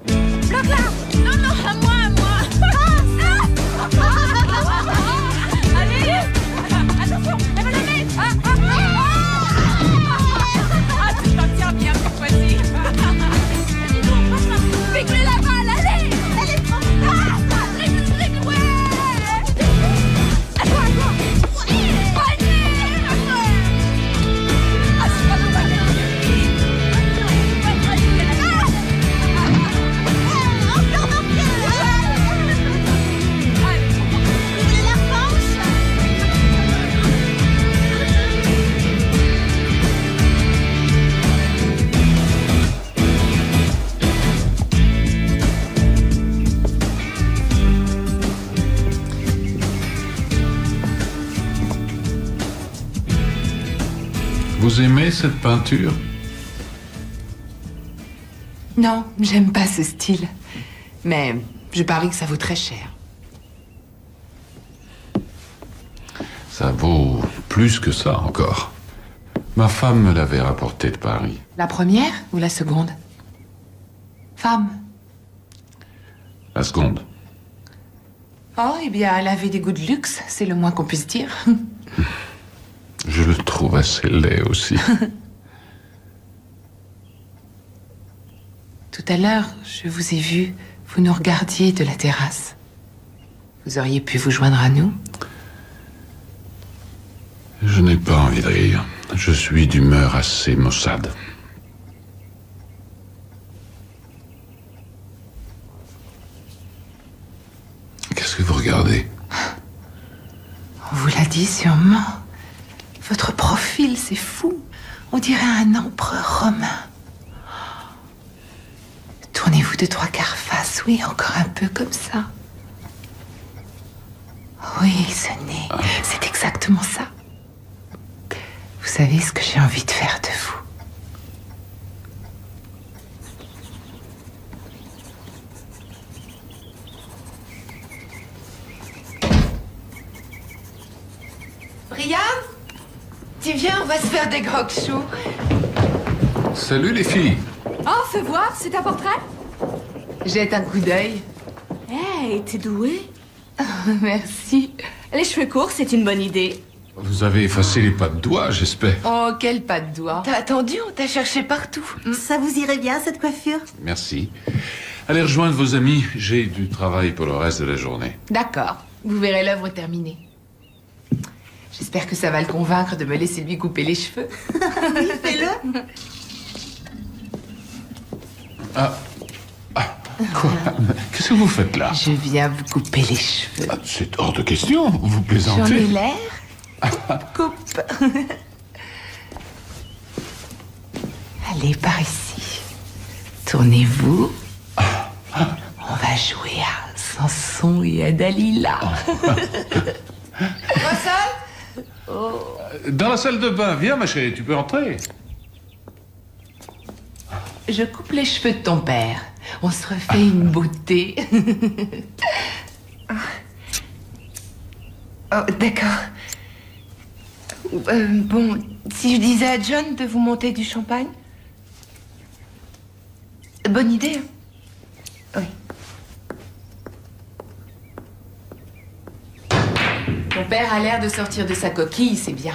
Bloc là. Non, non, à moi, à moi. Allez. Attention, elle va la mettre. Ah, tu t'en tiens bien cette fois-ci. Pique-lui la balle, allez. Elle est trop forte. Dribble, ouais. À toi, à toi. Vous aimez cette peinture? Non, j'aime pas ce style. Mais je parie que ça vaut très cher. Ça vaut plus que ça encore. Ma femme me l'avait rapporté de Paris. La première ou la seconde? Femme. La seconde. Oh, eh bien, elle avait des goûts de luxe, c'est le moins qu'on puisse dire. Je le trouve assez laid aussi. Tout à l'heure, je vous ai vu, vous nous regardiez de la terrasse. Vous auriez pu vous joindre à nous? Je n'ai pas envie de rire. Je suis d'humeur assez maussade. Qu'est-ce que vous regardez? On vous l'a dit sûrement. Votre profil, c'est fou. On dirait un empereur romain. Tournez-vous de 3/4 face, oui, encore un peu comme ça. Oui, ce nez, c'est exactement ça. Vous savez ce que j'ai envie de faire de vous? Brian, tu viens, on va se faire des grog choux. Salut les filles. Oh, fais voir, c'est un portrait? Jette un coup d'œil. Hey, t'es douée. Merci. Les cheveux courts, c'est une bonne idée. Vous avez effacé les pas de doigts, j'espère. Oh, quel pas de doigt. T'as attendu, on t'a cherché partout. Ça vous irait bien, cette coiffure? Merci. Allez rejoindre vos amis. J'ai du travail pour le reste de la journée. D'accord, vous verrez l'œuvre terminée. J'espère que ça va le convaincre de me laisser lui couper les cheveux. Oui, fais-le. Quoi? Qu'est-ce que vous faites là? Je viens vous couper les cheveux. C'est hors de question. Vous J'en plaisantez? ai l'air. Coupe. Allez, par ici. Tournez-vous. On va jouer à Samson et à Dalila. Dans la salle de bain. Viens, ma chérie, tu peux entrer. Je coupe les cheveux de ton père. On se refait une beauté. Oh, d'accord. Bon, si je disais à John de vous monter du champagne? Bonne idée, hein? Oui. Ton père a l'air de sortir de sa coquille, c'est bien.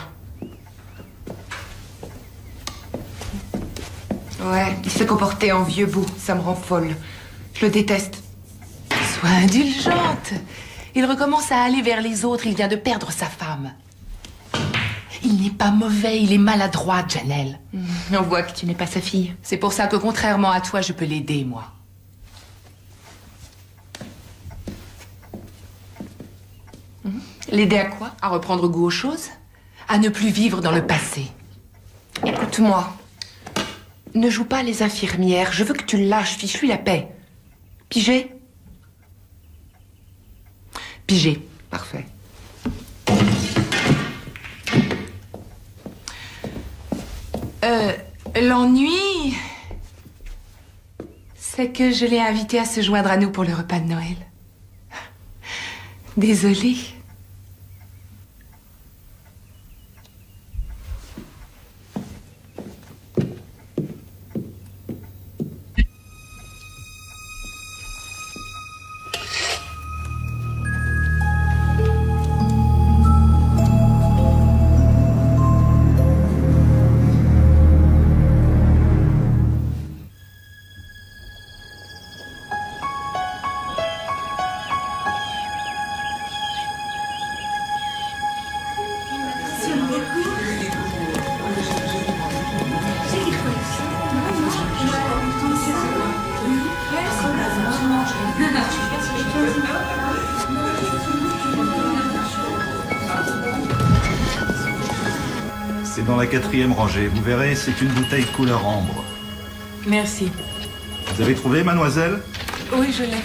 Ouais, il s'est comporté en vieux bout, ça me rend folle. Je le déteste. Sois indulgente. Il recommence à aller vers les autres, il vient de perdre sa femme. Il n'est pas mauvais, il est maladroit, Janelle. On voit que tu n'es pas sa fille. C'est pour ça que, contrairement à toi, je peux l'aider, moi. L'aider à quoi? À reprendre goût aux choses. à ne plus vivre dans le passé. Écoute-moi. Ne joue pas les infirmières. Je veux que tu lâches, fichu la paix. Pigé? Pigé. Parfait. L'ennui, c'est que je l'ai invité à se joindre à nous pour le repas de Noël. Désolée. C'est dans la 4e rangée. Vous verrez, c'est une bouteille couleur ambre. Merci. Vous avez trouvé, mademoiselle? Oui, je l'ai.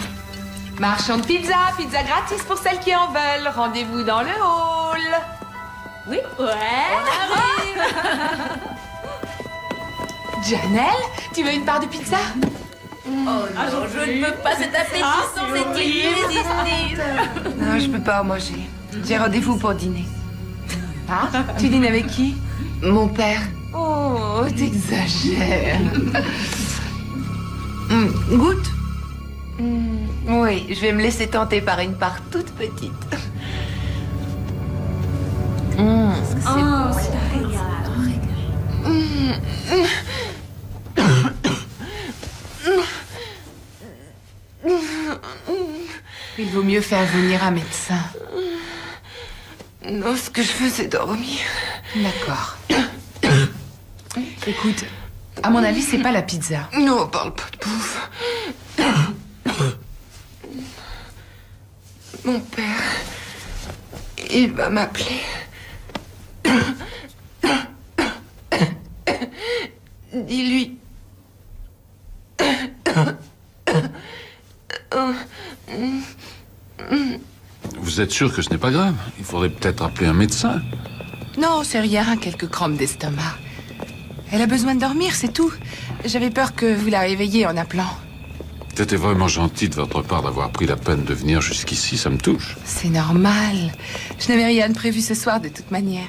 Marchand de pizza, pizza gratis pour celles qui en veulent. Rendez-vous dans le hall. Oui, ouais. Janelle, tu veux une part de pizza? Oh non, je ne peux pas, c'est appétissant, c'est irrésistible. Non, je peux pas en manger. J'ai rendez-vous pour dîner. Ah, tu dînes avec qui? Mon père. Oh, t'exagères. Goûte. Oui, je vais me laisser tenter par une part toute petite. Il vaut mieux faire venir un médecin. Non, ce que je veux, c'est dormir. D'accord. Écoute, à mon avis, c'est pas la pizza. Non, on parle pas de bouffe. Mon père, il va m'appeler. Dis-lui. Vous êtes sûr que ce n'est pas grave? Il faudrait peut-être appeler un médecin. Non, c'est rien, quelques crampes d'estomac. Elle a besoin de dormir, c'est tout. J'avais peur que vous la réveilliez en appelant. C'était vraiment gentil de votre part d'avoir pris la peine de venir jusqu'ici, ça me touche. C'est normal. Je n'avais rien de prévu ce soir de toute manière.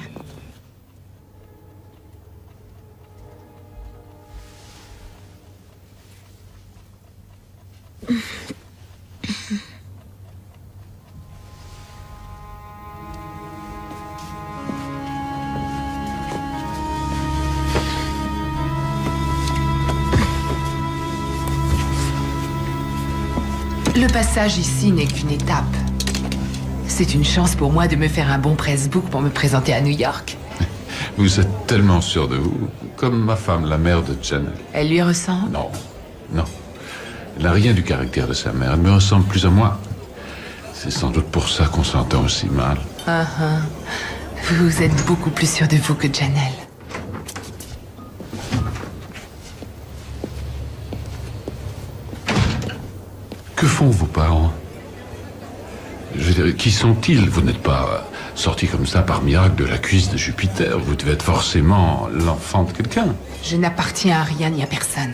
Le passage ici n'est qu'une étape. C'est une chance pour moi de me faire un bon pressbook pour me présenter à New York. Vous êtes tellement sûr de vous, comme ma femme, la mère de Janelle. Elle lui ressemble? Non, non. Elle n'a rien du caractère de sa mère. Elle me ressemble plus à moi. C'est sans doute pour ça qu'on s'entend aussi mal. Vous êtes beaucoup plus sûr de vous que Janelle. Que font vos parents? Je veux dire, qui sont-ils? Vous n'êtes pas sorti comme ça par miracle de la cuisse de Jupiter. Vous devez être forcément l'enfant de quelqu'un. Je n'appartiens à rien ni à personne.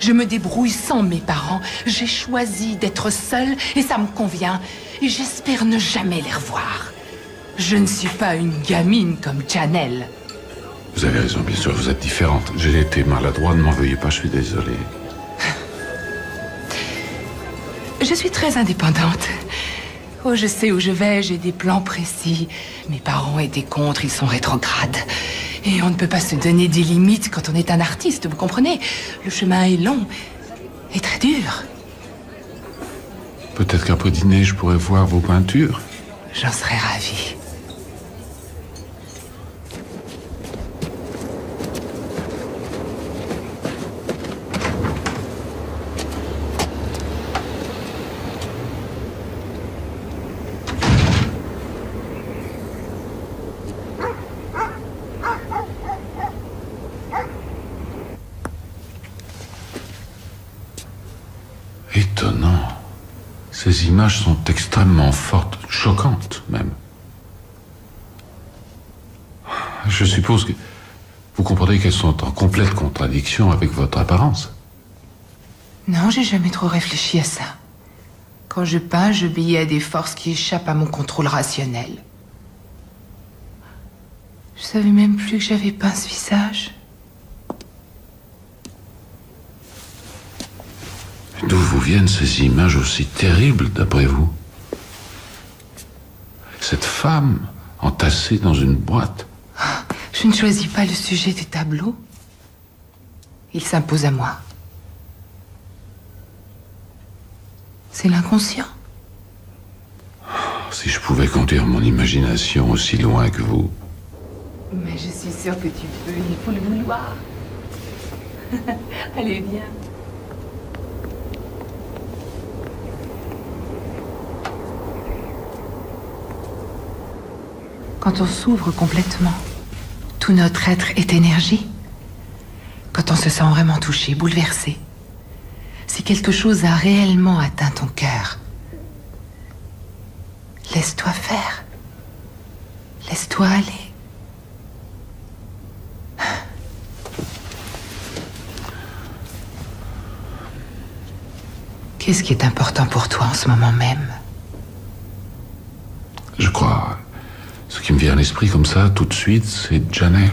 Je me débrouille sans mes parents. J'ai choisi d'être seule et ça me convient. Et j'espère ne jamais les revoir. Je ne suis pas une gamine comme Janelle. Vous avez raison, bien sûr, vous êtes différente. J'ai été maladroit, ne m'en veuillez pas, je suis désolé. Je suis très indépendante. Oh, je sais où je vais, j'ai des plans précis. Mes parents étaient contre, ils sont rétrogrades. Et on ne peut pas se donner des limites quand on est un artiste, vous comprenez? Le chemin est long et très dur. Peut-être qu'après dîner, je pourrais voir vos peintures. J'en serais ravie. Étonnant. Ces images sont extrêmement fortes, choquantes même. Je suppose que vous comprenez qu'elles sont en complète contradiction avec votre apparence. Non, j'ai jamais trop réfléchi à ça. Quand je peins, j'obéis à des forces qui échappent à mon contrôle rationnel. Je savais même plus que j'avais peint ce visage. D'où vous viennent ces images aussi terribles, d'après vous? Cette femme entassée dans une boîte. Je ne choisis pas le sujet des tableaux. Il s'impose à moi. C'est l'inconscient. Si je pouvais conduire mon imagination aussi loin que vous. Mais je suis sûre que tu peux, il faut le vouloir. Allez, viens. Quand on s'ouvre complètement, tout notre être est énergie. Quand on se sent vraiment touché, bouleversé, si quelque chose a réellement atteint ton cœur, laisse-toi faire. Laisse-toi aller. Qu'est-ce qui est important pour toi en ce moment même? Je crois... Ce qui me vient à l'esprit comme ça, tout de suite, c'est Janelle.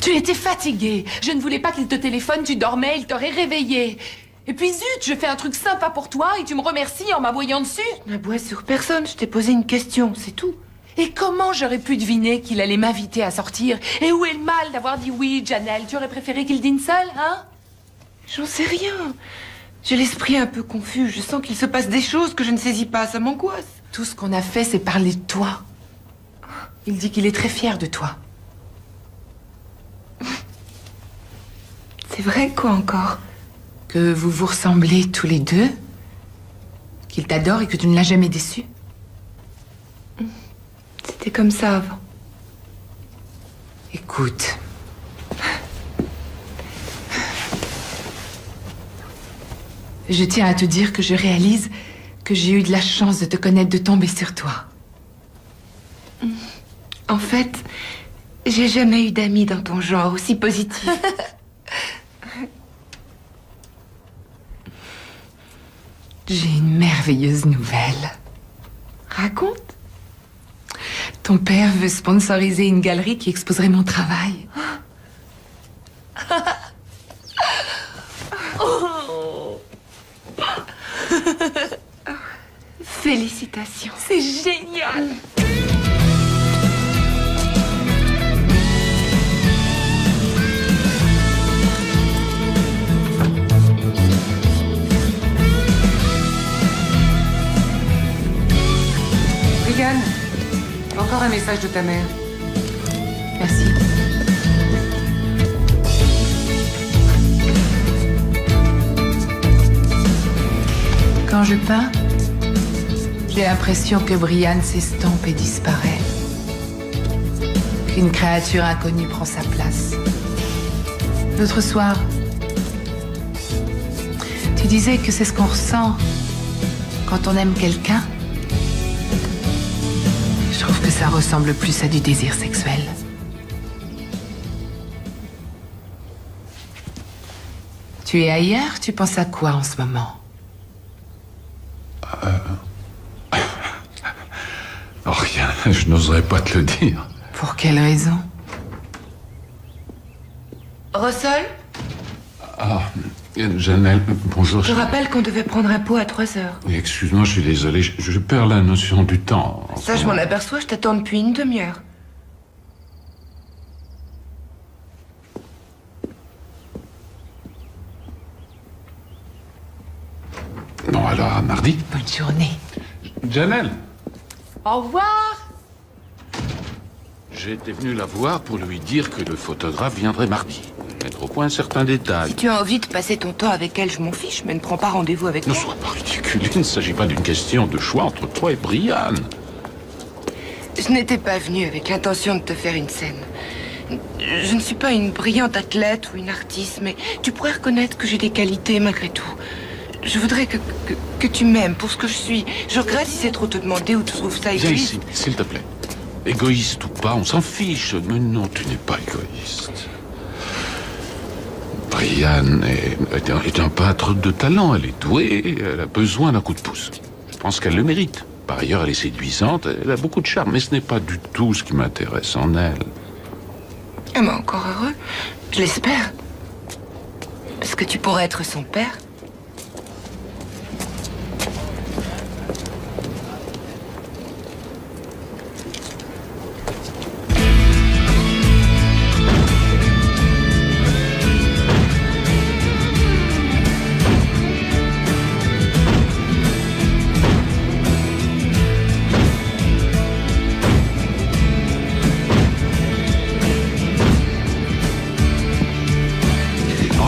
Tu étais fatigué. Je ne voulais pas qu'il te téléphone, tu dormais, il t'aurait réveillé. Et puis zut, je fais un truc sympa pour toi et tu me remercies en m'aboyant dessus. Je n'aboie sur personne, je t'ai posé une question, c'est tout. Et comment j'aurais pu deviner qu'il allait m'inviter à sortir? Et où est le mal d'avoir dit oui, Janelle? Tu aurais préféré qu'il dîne seul, hein? J'en sais rien. J'ai l'esprit un peu confus. Je sens qu'il se passe des choses que je ne saisis pas. Ça m'angoisse. Tout ce qu'on a fait, c'est parler de toi. Il dit qu'il est très fier de toi. C'est vrai, quoi encore? Que vous vous ressemblez tous les deux. Qu'il t'adore et que tu ne l'as jamais déçu. C'était comme ça avant. Écoute. Je tiens à te dire que je réalise que j'ai eu de la chance de te connaître, de tomber sur toi. En fait, j'ai jamais eu d'amis dans ton genre aussi positif. J'ai une merveilleuse nouvelle. Raconte. Ton père veut sponsoriser une galerie qui exposerait mon travail. Oh. Félicitations. C'est génial. Regan, encore un message de ta mère. Merci. Quand je peins, j'ai l'impression que Brianne s'estompe et disparaît. Qu'une créature inconnue prend sa place. L'autre soir, tu disais que c'est ce qu'on ressent quand on aime quelqu'un. Je trouve que ça ressemble plus à du désir sexuel. Tu es ailleurs? Tu penses à quoi en ce moment? Oh, rien, je n'oserais pas te le dire. Pour quelle raison? Russell, Ah, Janelle, bonjour. je rappelle qu'on devait prendre un pot à 3 heures. Oui, excuse-moi, je suis désolé, je perds la notion du temps. Ça, je m'en aperçois, je t'attends depuis une demi-heure. Bon, alors, à mardi. Bonne journée. Janelle, Au revoir. j'étais venu la voir pour lui dire que le photographe viendrait mardi. mettre au point certains détails. Si tu as envie de passer ton temps avec elle, je m'en fiche, mais ne prends pas rendez-vous avec Ne moi. sois pas ridicule, il ne s'agit pas d'une question de choix entre toi et Brian. Je n'étais pas venue avec l'intention de te faire une scène. Je ne suis pas une brillante athlète ou une artiste, mais tu pourrais reconnaître que j'ai des qualités malgré tout. Je voudrais que tu m'aimes pour ce que je suis. Je regrette si c'est trop te demander ou tu trouves ça Viens égoïste. ici, s'il te plaît. Égoïste ou pas, on s'en fiche. Mais non, tu n'es pas égoïste. Brianne est un peintre de talent. Elle est douée, elle a besoin d'un coup de pouce. Je pense qu'elle le mérite. Par ailleurs, elle est séduisante, elle a beaucoup de charme, mais ce n'est pas du tout ce qui m'intéresse en elle. Ah, mais encore heureux, je l'espère. Parce que tu pourrais être son père.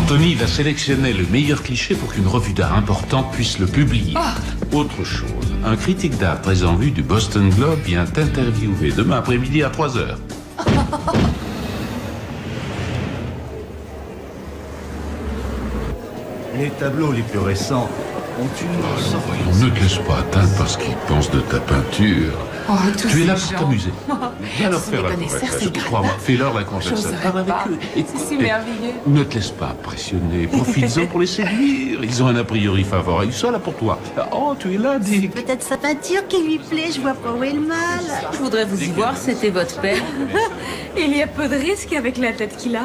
Anthony va sélectionner le meilleur cliché pour qu'une revue d'art importante puisse le publier. Autre chose, un critique d'art très en vue du Boston Globe vient t'interviewer demain après-midi à 3h. Les tableaux les plus récents ont une sorte... Voyons, ne te laisse pas atteindre par ce qu'ils pensent de ta peinture. Oh, tous Tu es là ces pour gens. t'amuser. Viens leur Ce faire la méconnaisseurs, conversation. c'est Crois-moi, fais-leur la J'oserais conversation. Parle avec pas. eux. C'est si merveilleux. Ne te laisse pas impressionner. Profites-en pour les séduire. Ils ont un a priori favorable. Ils sont là pour toi. Oh, tu es là, Dick. Peut-être sa peinture qui lui plaît, je vois pas où est le mal. Je voudrais vous y voir, c'était votre père. Il y a peu de risques avec la tête qu'il a.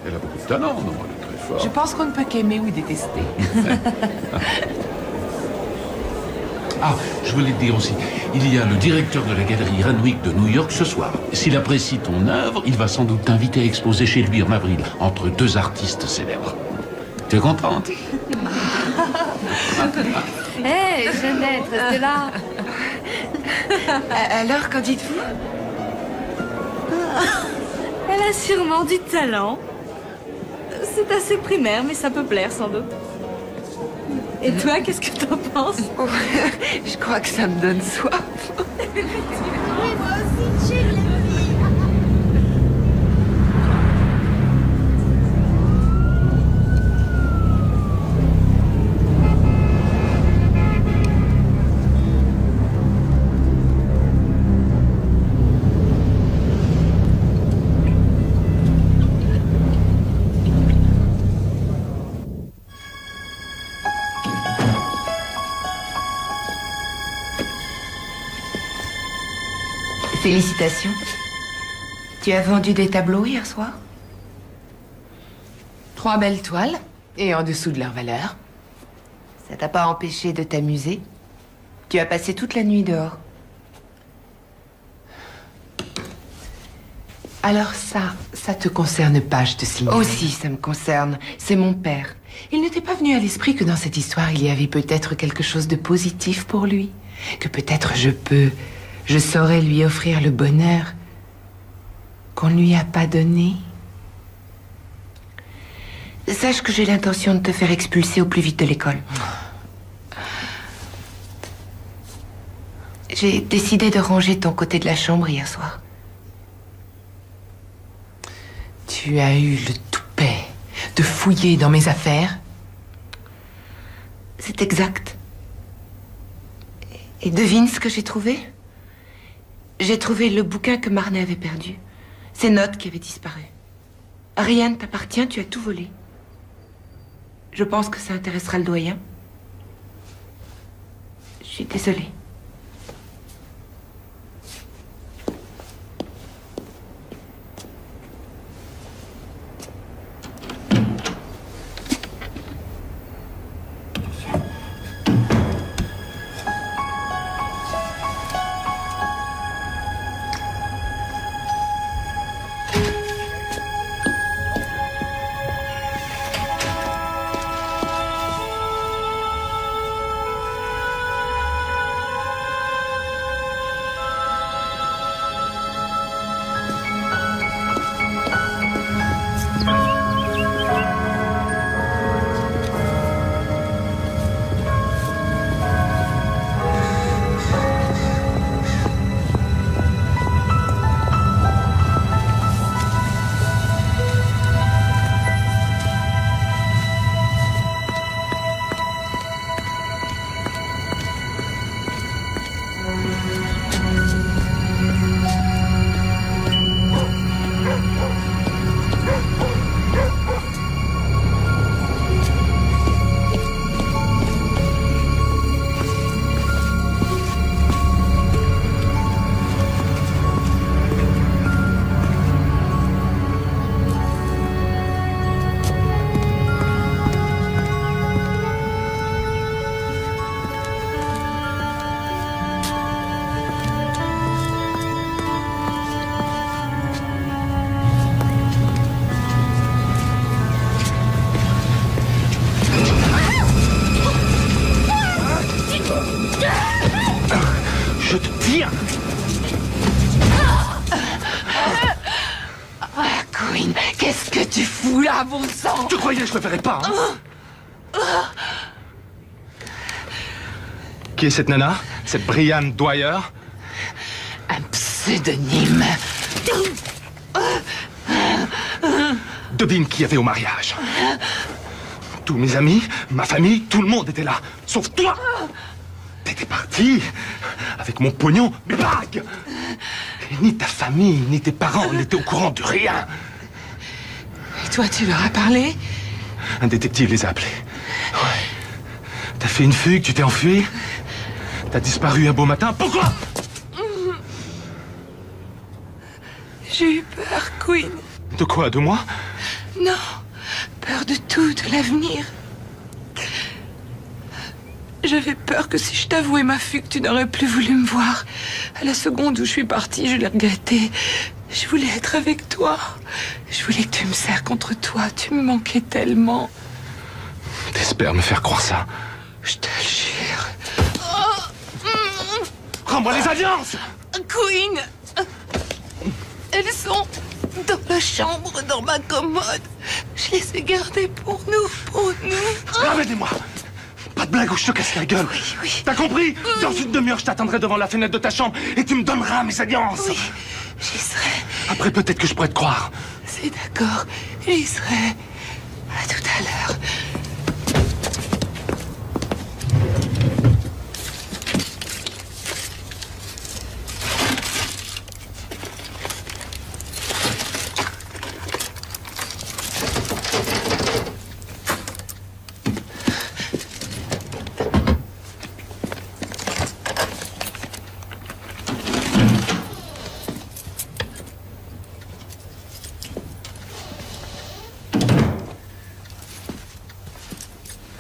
Elle a beaucoup de talent, non? Elle est très forte. Je pense qu'on ne peut qu'aimer ou détester. Ah, je voulais te dire aussi, il y a le directeur de la galerie Renwick de New York ce soir. S'il apprécie ton œuvre, il va sans doute t'inviter à exposer chez lui en avril, entre deux artistes célèbres. Tu es contente? Hé, Jeannette, restez là. Alors, qu'en dites-vous? Elle a sûrement du talent. C'est assez primaire, mais ça peut plaire sans doute. Et toi, qu'est-ce que t'en penses? Je crois que ça me donne soif. Oui, moi aussi, j'ai les Félicitations. Tu as vendu des tableaux hier soir? 3 belles toiles, et en dessous de leur valeur. Ça t'a pas empêché de t'amuser? Tu as passé toute la nuit dehors. Alors ça te concerne pas, je te signale. Aussi, ça me concerne. C'est mon père. Il ne t'est pas venu à l'esprit que dans cette histoire, il y avait peut-être quelque chose de positif pour lui? Que peut-être je saurais lui offrir le bonheur qu'on ne lui a pas donné? Sache que j'ai l'intention de te faire expulser au plus vite de l'école. J'ai décidé de ranger ton côté de la chambre hier soir. Tu as eu le toupet de fouiller dans mes affaires? C'est exact. Et devine ce que j'ai trouvé? J'ai trouvé le bouquin que Marnet avait perdu. Ces notes qui avaient disparu. Rien ne t'appartient, tu as tout volé. Je pense que ça intéressera le doyen. Je suis désolée. rien. Queen, qu'est-ce que tu fous là, bon sang? Tu croyais que je le ferais pas, hein? Qui est cette nana? Cette Brianne Dwyer? Un pseudonyme. Devine qui y avait au mariage. Tous mes amis, ma famille, tout le monde était là. Sauf toi. T'étais parti avec mon pognon, mes bagues. Et ni ta famille, ni tes parents n'étaient au courant de rien. Et toi, tu leur as parlé? Un détective les a appelés. Ouais. T'as fait une fugue, tu t'es enfui. T'as disparu un beau matin. Pourquoi? J'ai eu peur, Queen. De quoi? De moi? Non, peur de tout, de l'avenir. J'avais peur que si je t'avouais ma fugue, tu n'aurais plus voulu me voir. À la seconde où je suis partie, je l'ai regretté. Je voulais être avec toi. Je voulais que tu me serres contre toi. Tu me manquais tellement. T'espères me faire croire ça? Je te le jure. Rends-moi les alliances! Queen! Elles sont dans la chambre, dans ma commode. Je les ai gardées pour nous, Ramène-les-moi! Pas de blague ou je te casse la gueule. Oui, oui. T'as compris? Dans une demi-heure, je t'attendrai devant la fenêtre de ta chambre et tu me donneras mes alliances. Oui, j'y serai. Après, peut-être que je pourrais te croire. C'est d'accord, j'y serai. À tout à l'heure.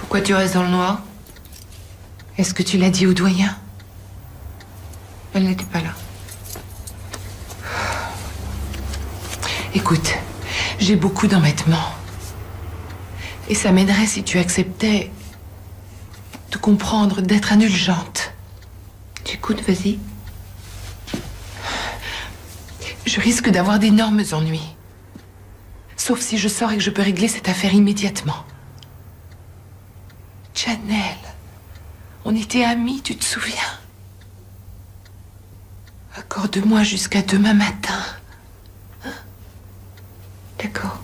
Pourquoi tu restes dans le noir? Est-ce que tu l'as dit au doyen? Elle n'était pas là. Écoute, j'ai beaucoup d'embêtements. Et ça m'aiderait si tu acceptais de comprendre, d'être indulgente. J'écoute, vas-y. Je risque d'avoir d'énormes ennuis. Sauf si je sors et que je peux régler cette affaire immédiatement. Janelle, on était amis, tu te souviens? Accorde-moi jusqu'à demain matin. Hein? D'accord.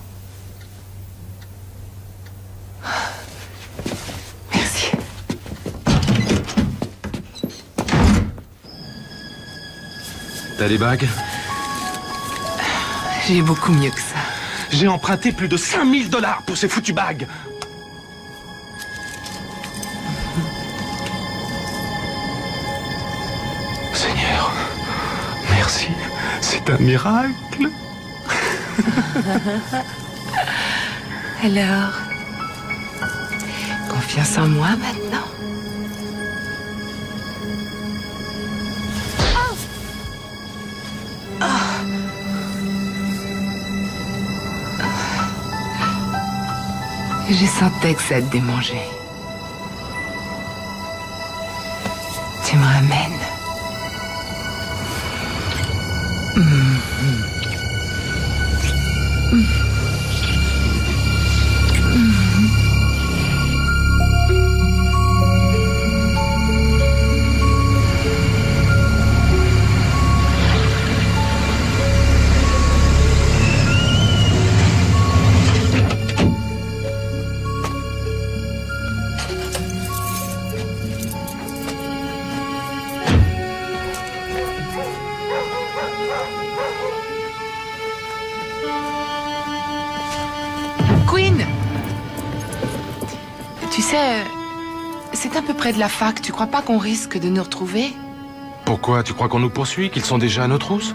Merci. T'as les bagues? J'ai beaucoup mieux que ça. J'ai emprunté plus de 5000 $ pour ces foutues bagues. Seigneur, merci. C'est un miracle. Alors, confiance en moi maintenant? Je sentais que ça te démangeait. Tu me ramènes. Queen! Tu sais, c'est à peu près de la fac. Tu crois pas qu'on risque de nous retrouver? Pourquoi? Tu crois qu'on nous poursuit? Qu'ils sont déjà à nos trousses?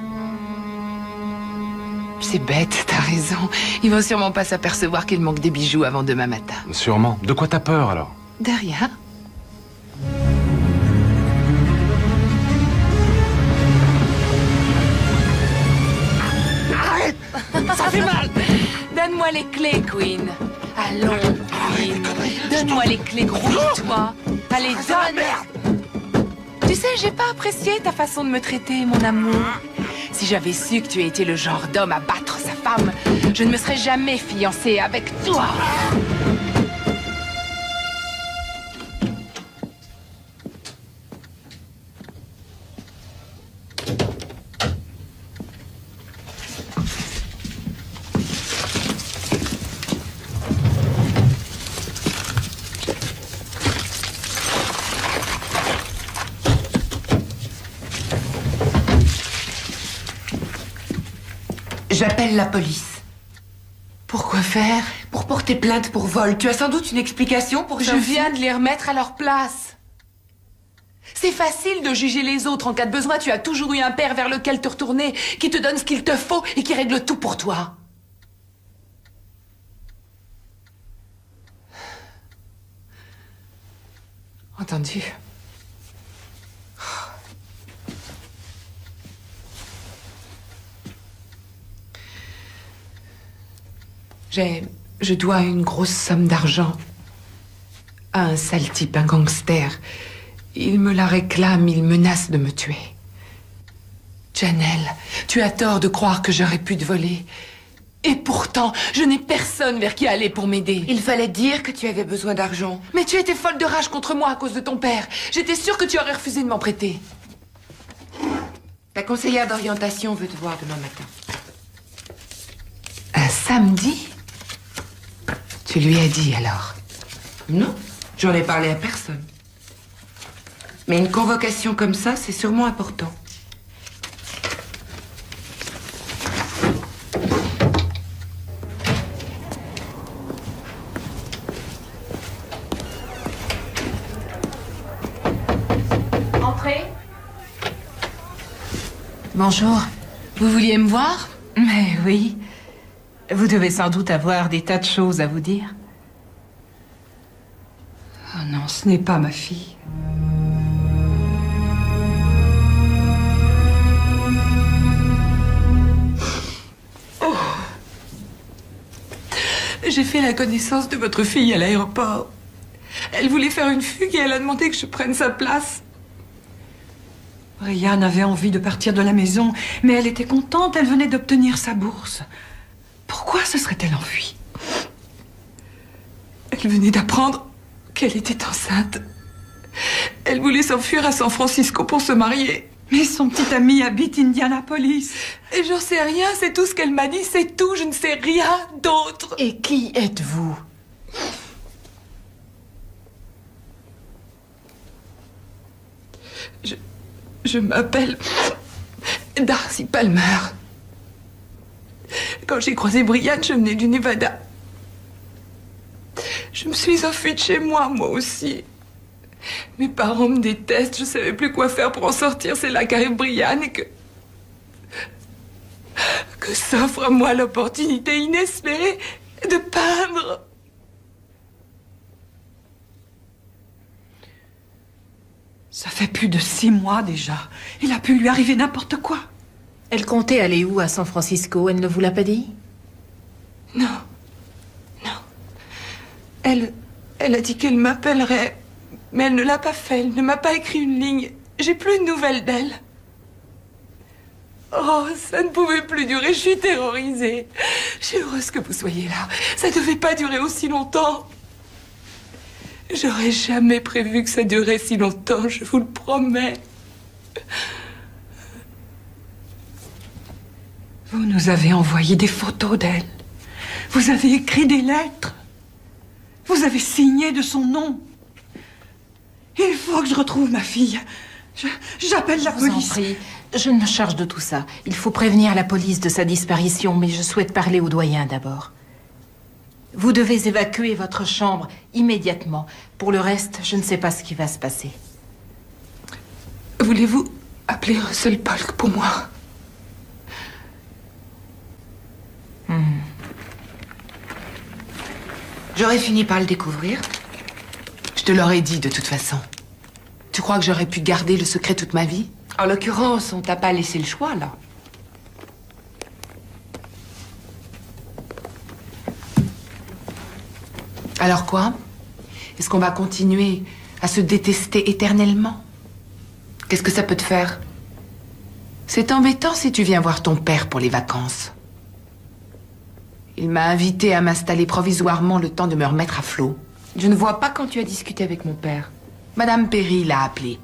C'est bête, t'as raison. Ils vont sûrement pas s'apercevoir qu'il manque des bijoux avant demain matin. Sûrement. De quoi t'as peur, alors? De rien. Arrête! Ça fait mal! Donne-moi les clés, Queen. Allons, Queen. Donne-moi les clés, grouille-toi. Allez, donne! Tu sais, j'ai pas apprécié ta façon de me traiter, mon amour. Si j'avais su que tu étais le genre d'homme à battre sa femme, je ne me serais jamais fiancée avec toi. J'appelle la police. Pourquoi faire? Pour porter plainte pour vol. Tu as sans doute une explication pour ça? Je viens de les remettre à leur place. C'est facile de juger les autres en cas de besoin. Tu as toujours eu un père vers lequel te retourner, qui te donne ce qu'il te faut et qui règle tout pour toi. Entendu. Je dois une grosse somme d'argent à un sale type, un gangster. Il me la réclame, il menace de me tuer. Janelle, tu as tort de croire que j'aurais pu te voler. Et pourtant, je n'ai personne vers qui aller pour m'aider. Il fallait dire que tu avais besoin d'argent. Mais tu étais folle de rage contre moi à cause de ton père. J'étais sûre que tu aurais refusé de m'en prêter. Ta conseillère d'orientation veut te voir demain matin. Un samedi? Tu lui as dit alors? Non, j'en ai parlé à personne. Mais une convocation comme ça, c'est sûrement important. Entrez. Bonjour. Vous vouliez me voir? Mais oui. Vous devez sans doute avoir des tas de choses à vous dire. Oh non, ce n'est pas ma fille. Oh. J'ai fait la connaissance de votre fille à l'aéroport. Elle voulait faire une fugue et elle a demandé que je prenne sa place. Brianne avait envie de partir de la maison, mais elle était contente, elle venait d'obtenir sa bourse. Pourquoi se serait-elle enfuie? Elle venait d'apprendre qu'elle était enceinte. Elle voulait s'enfuir à San Francisco pour se marier. Mais son petit ami habite Indianapolis. Et j'en sais rien, c'est tout ce qu'elle m'a dit, c'est tout, je ne sais rien d'autre. Et qui êtes-vous? Je m'appelle Darcy Palmer. Quand j'ai croisé Brianne, je venais du Nevada. Je me suis enfuie de chez moi, moi aussi. Mes parents me détestent, je savais plus quoi faire pour en sortir. C'est là qu'arrive Brianne et que s'offre à moi l'opportunité inespérée de peindre. Ça fait plus de 6 mois déjà. Il a pu lui arriver n'importe quoi. Elle comptait aller où à San Francisco? Elle ne vous l'a pas dit? Non. Non. Elle a dit qu'elle m'appellerait, mais elle ne l'a pas fait. Elle ne m'a pas écrit une ligne. J'ai plus de nouvelles d'elle. Oh, ça ne pouvait plus durer. Je suis terrorisée. Je suis heureuse que vous soyez là. Ça ne devait pas durer aussi longtemps. J'aurais jamais prévu que ça durait si longtemps, je vous le promets. Vous nous avez envoyé des photos d'elle. Vous avez écrit des lettres. Vous avez signé de son nom. Il faut que je retrouve ma fille. J'appelle la police. Je vous en prie, je me charge de tout ça. Il faut prévenir la police de sa disparition, mais je souhaite parler au doyen d'abord. Vous devez évacuer votre chambre immédiatement. Pour le reste, je ne sais pas ce qui va se passer. Voulez-vous appeler Russell Polk pour moi? J'aurais fini par le découvrir. Je te l'aurais dit de toute façon. Tu crois que j'aurais pu garder le secret toute ma vie? En l'occurrence, on t'a pas laissé le choix, là. Alors quoi? Est-ce qu'on va continuer à se détester éternellement? Qu'est-ce que ça peut te faire? C'est embêtant si tu viens voir ton père pour les vacances. Il m'a invité à m'installer provisoirement le temps de me remettre à flot. Je ne vois pas quand tu as discuté avec mon père. Madame Perry l'a appelé.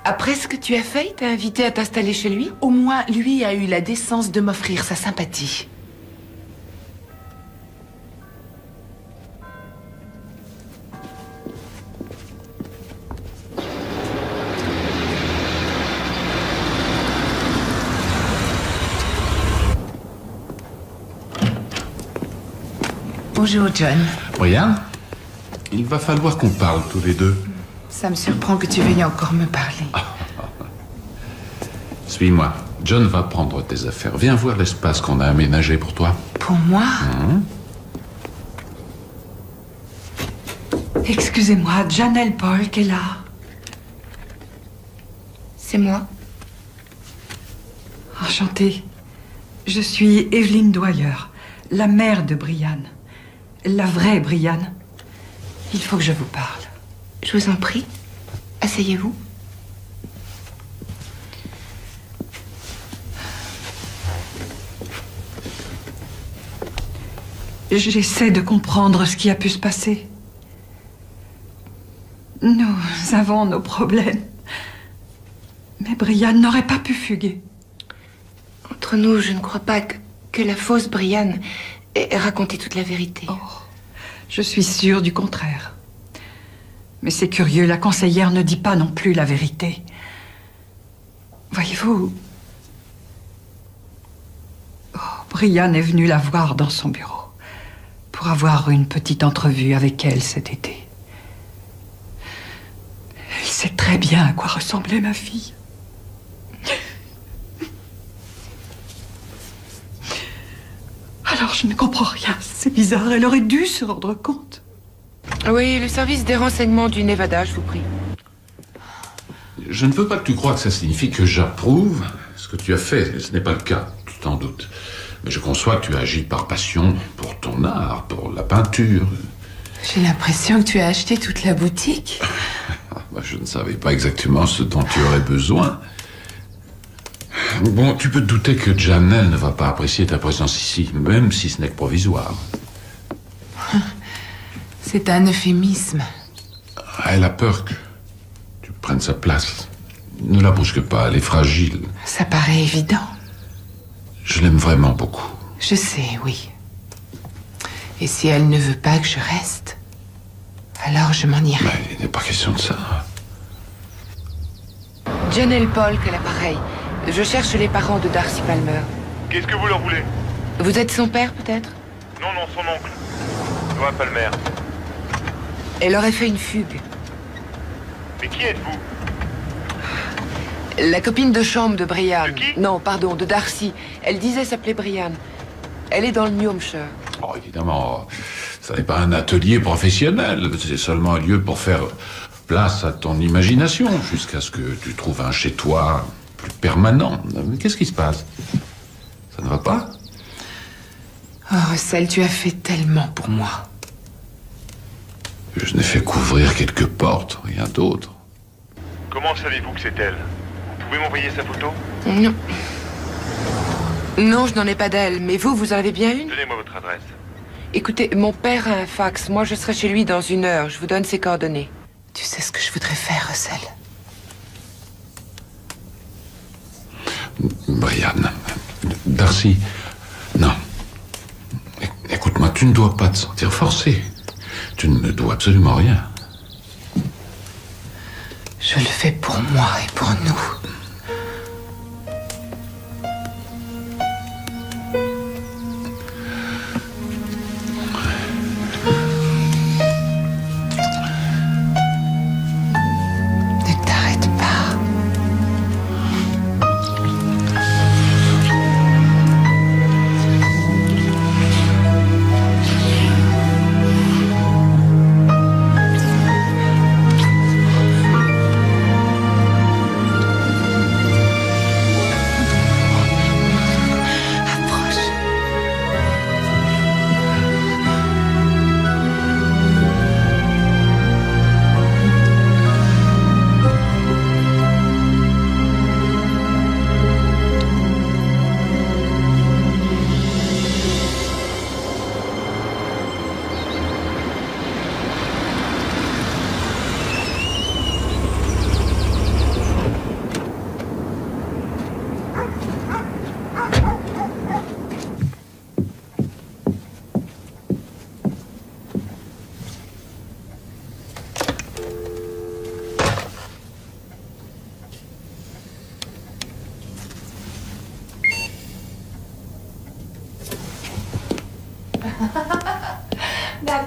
Après ce que tu as fait, il t'a invité à t'installer chez lui? Au moins, lui a eu la décence de m'offrir sa sympathie. Bonjour, John. Brian, il va falloir qu'on parle tous les deux. Ça me surprend que tu veuilles encore me parler. Suis-moi. John va prendre tes affaires. Viens voir l'espace qu'on a aménagé pour toi. Pour moi? Excusez-moi, Janelle Polk est là. C'est moi. Enchantée. Je suis Evelyn Dwyer, la mère de Brian. La vraie Brian. Il faut que je vous parle. Je vous en prie. Asseyez-vous. J'essaie de comprendre ce qui a pu se passer. Nous avons nos problèmes. Mais Brian n'aurait pas pu fuguer. Entre nous, je ne crois pas que la fausse Brian ait raconté toute la vérité. Oh, je suis sûre du contraire. Mais c'est curieux, la conseillère ne dit pas non plus la vérité. Voyez-vous, Brian est venu la voir dans son bureau pour avoir une petite entrevue avec elle cet été. Elle sait très bien à quoi ressemblait ma fille. Alors je ne comprends rien, c'est bizarre, elle aurait dû se rendre compte. Oui, le service des renseignements du Nevada, je vous prie. Je ne veux pas que tu crois que ça signifie que j'approuve ce que tu as fait. Ce n'est pas le cas, tu t'en doutes. Mais je conçois que tu agis par passion pour ton art, pour la peinture. J'ai l'impression que tu as acheté toute la boutique. Je ne savais pas exactement ce dont tu aurais besoin. Bon, tu peux te douter que Janelle ne va pas apprécier ta présence ici, même si ce n'est que provisoire. C'est un euphémisme. Elle a peur que tu prennes sa place. Ne la brusque pas, elle est fragile. Ça paraît évident. Je l'aime vraiment beaucoup. Je sais, oui. Et si elle ne veut pas que je reste, alors je m'en irai. Mais il n'est pas question de ça. Janelle Polk à l'appareil. Je cherche les parents de Darcy Palmer. Qu'est-ce que vous leur voulez? Vous êtes son père, peut-être? Non, non, son oncle. Noah Palmer. Elle aurait fait une fugue. Mais qui êtes-vous? La copine de chambre de Brian. De qui? Non, pardon, de Darcy. Elle disait s'appeler Brian. Elle est dans le New Hampshire. Oh, évidemment, ça n'est pas un atelier professionnel. C'est seulement un lieu pour faire place à ton imagination, jusqu'à ce que tu trouves un chez-toi plus permanent. Mais qu'est-ce qui se passe? Ça ne va pas? Oh, Russell, tu as fait tellement pour moi. Je n'ai fait qu'ouvrir quelques portes, rien d'autre. Comment savez-vous que c'est elle? Vous pouvez m'envoyer sa photo? Non. Non, je n'en ai pas d'elle. Mais vous, vous en avez bien une? Donnez-moi votre adresse. Écoutez, mon père a un fax. Moi, je serai chez lui dans 1 heure. Je vous donne ses coordonnées. Tu sais ce que je voudrais faire, Russell? Brian, Darcy, non. Écoute-moi, tu ne dois pas te sentir forcé. Tu ne dois absolument rien. Je le fais pour moi et pour nous.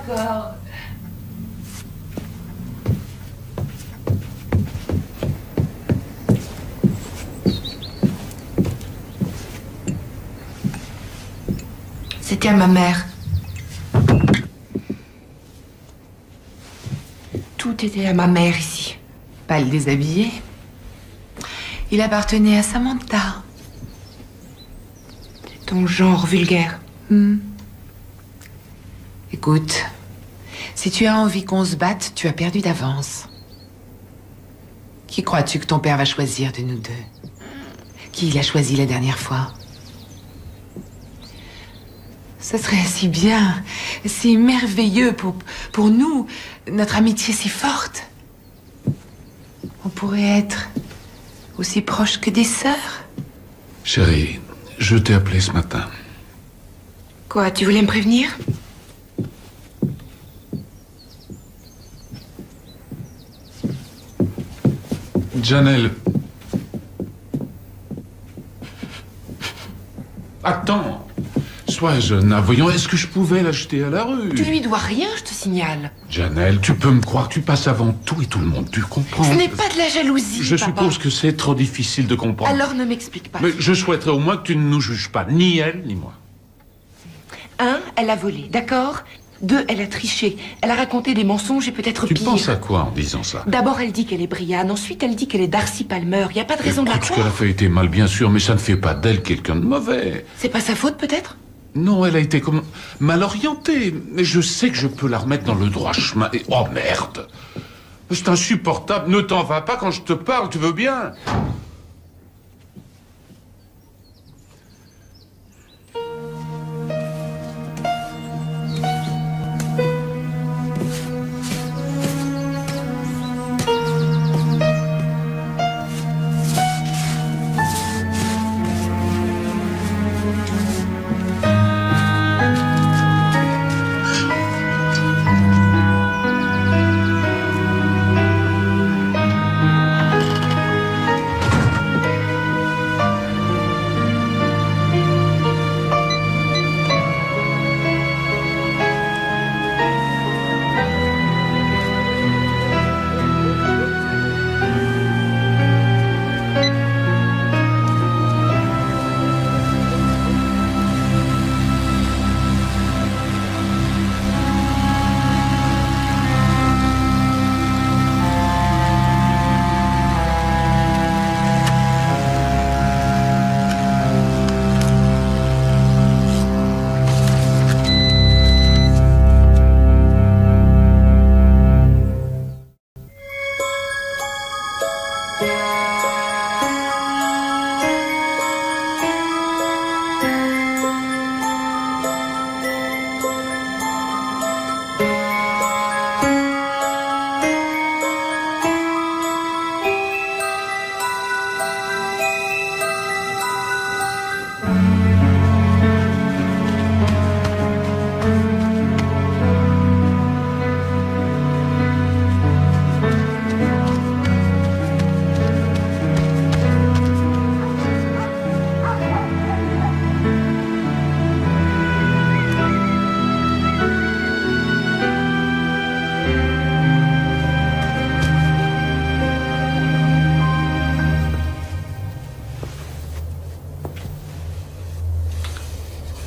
encore. C'était à ma mère. Tout était à ma mère ici. Pas le déshabiller. Il appartenait à Samantha. C'est ton genre vulgaire. Écoute, si tu as envie qu'on se batte, tu as perdu d'avance. Qui crois-tu que ton père va choisir de nous deux? Qui l'a choisi la dernière fois? Ce serait si bien, si merveilleux pour nous, notre amitié si forte. On pourrait être aussi proches que des sœurs. Chérie, je t'ai appelé ce matin. Quoi, tu voulais me prévenir? Janelle. Attends. Sois-je nain. Voyons, est-ce que je pouvais l'acheter à la rue? Tu lui dois rien, je te signale. Janelle, tu peux me croire, tu passes avant tout et tout le monde, tu comprends? Ce n'est pas de la jalousie, Je papa. suppose que c'est trop difficile de comprendre. Alors ne m'explique pas. Mais je souhaiterais au moins que tu ne nous juges pas, ni elle, ni moi. 1, elle a volé, d'accord? 2, elle a triché. Elle a raconté des mensonges et peut-être Tu pire. penses à quoi en disant ça? D'abord, elle dit qu'elle est Brianne. Ensuite, elle dit qu'elle est Darcy Palmer. Il n'y a pas de raison de la Écoute, ce croire. qu'elle a fait était mal, bien sûr, mais ça ne fait pas d'elle quelqu'un de mauvais. C'est pas sa faute, peut-être? Non, elle a été comme mal orientée. Mais je sais que je peux la remettre dans le droit chemin. Et oh merde! C'est insupportable. Ne t'en vas pas quand je te parle, tu veux bien?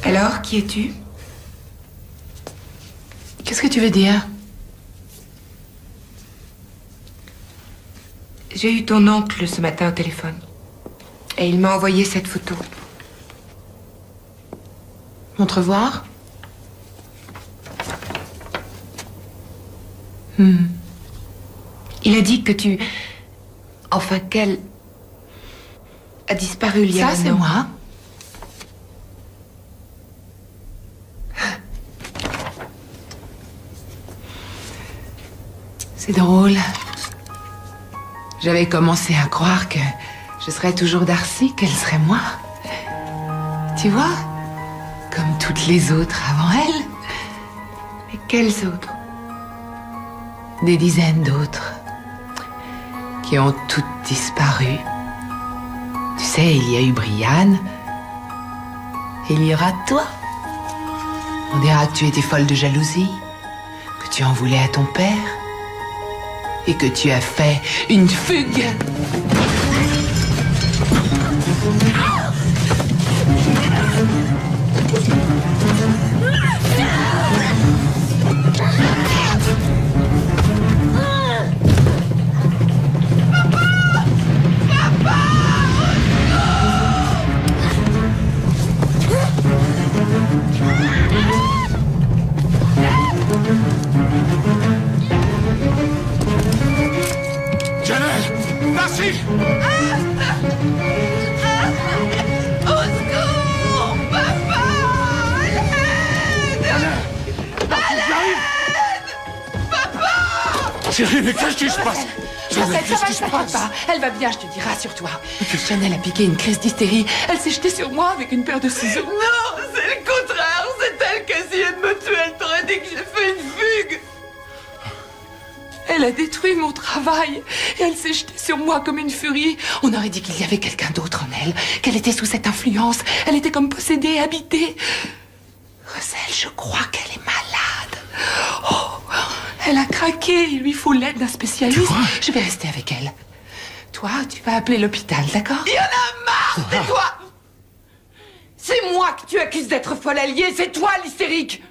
Alors, qui es-tu? Qu'est-ce que tu veux dire? J'ai eu ton oncle ce matin au téléphone. Et il m'a envoyé cette photo. Montre voir. Il a dit que tu... Enfin, qu'elle... a disparu il y a un an. Ça, c'est moi. C'est drôle. J'avais commencé à croire que je serais toujours Darcy, qu'elle serait moi. Tu vois? Comme toutes les autres avant elle. Mais quelles autres? Des dizaines d'autres. Qui ont toutes disparu. Tu sais, il y a eu Brianne. Et il y aura toi. On dira que tu étais folle de jalousie. tu en voulais à ton père et que tu as fait une fugue. Janet! Darcy! Au secours! Papa! À l'aide! Papa! Chérie, mais qu'est-ce qui se passe? J'arrête, ça va, t'inquiète pas. Elle va bien, je te dis, rassure-toi. Chanel a piqué une crise d'hystérie. Elle s'est jetée sur moi avec une paire de ciseaux. Non, c'est le contraire. C'est elle qui a essayé de me tuer. Elle t'aurait dit que j'ai fait une fugue. Elle a détruit mon travail et elle s'est jetée sur moi comme une furie. On aurait dit qu'il y avait quelqu'un d'autre en elle, qu'elle était sous cette influence. Elle était comme possédée, habitée. Russell, je crois qu'elle est malade. Oh, elle a craqué. Il lui faut l'aide d'un spécialiste. Je vais rester avec elle. Toi, tu vas appeler l'hôpital, d'accord? Il y en a marre, c'est toi! C'est moi que tu accuses d'être folle alliée, c'est toi l'hystérique!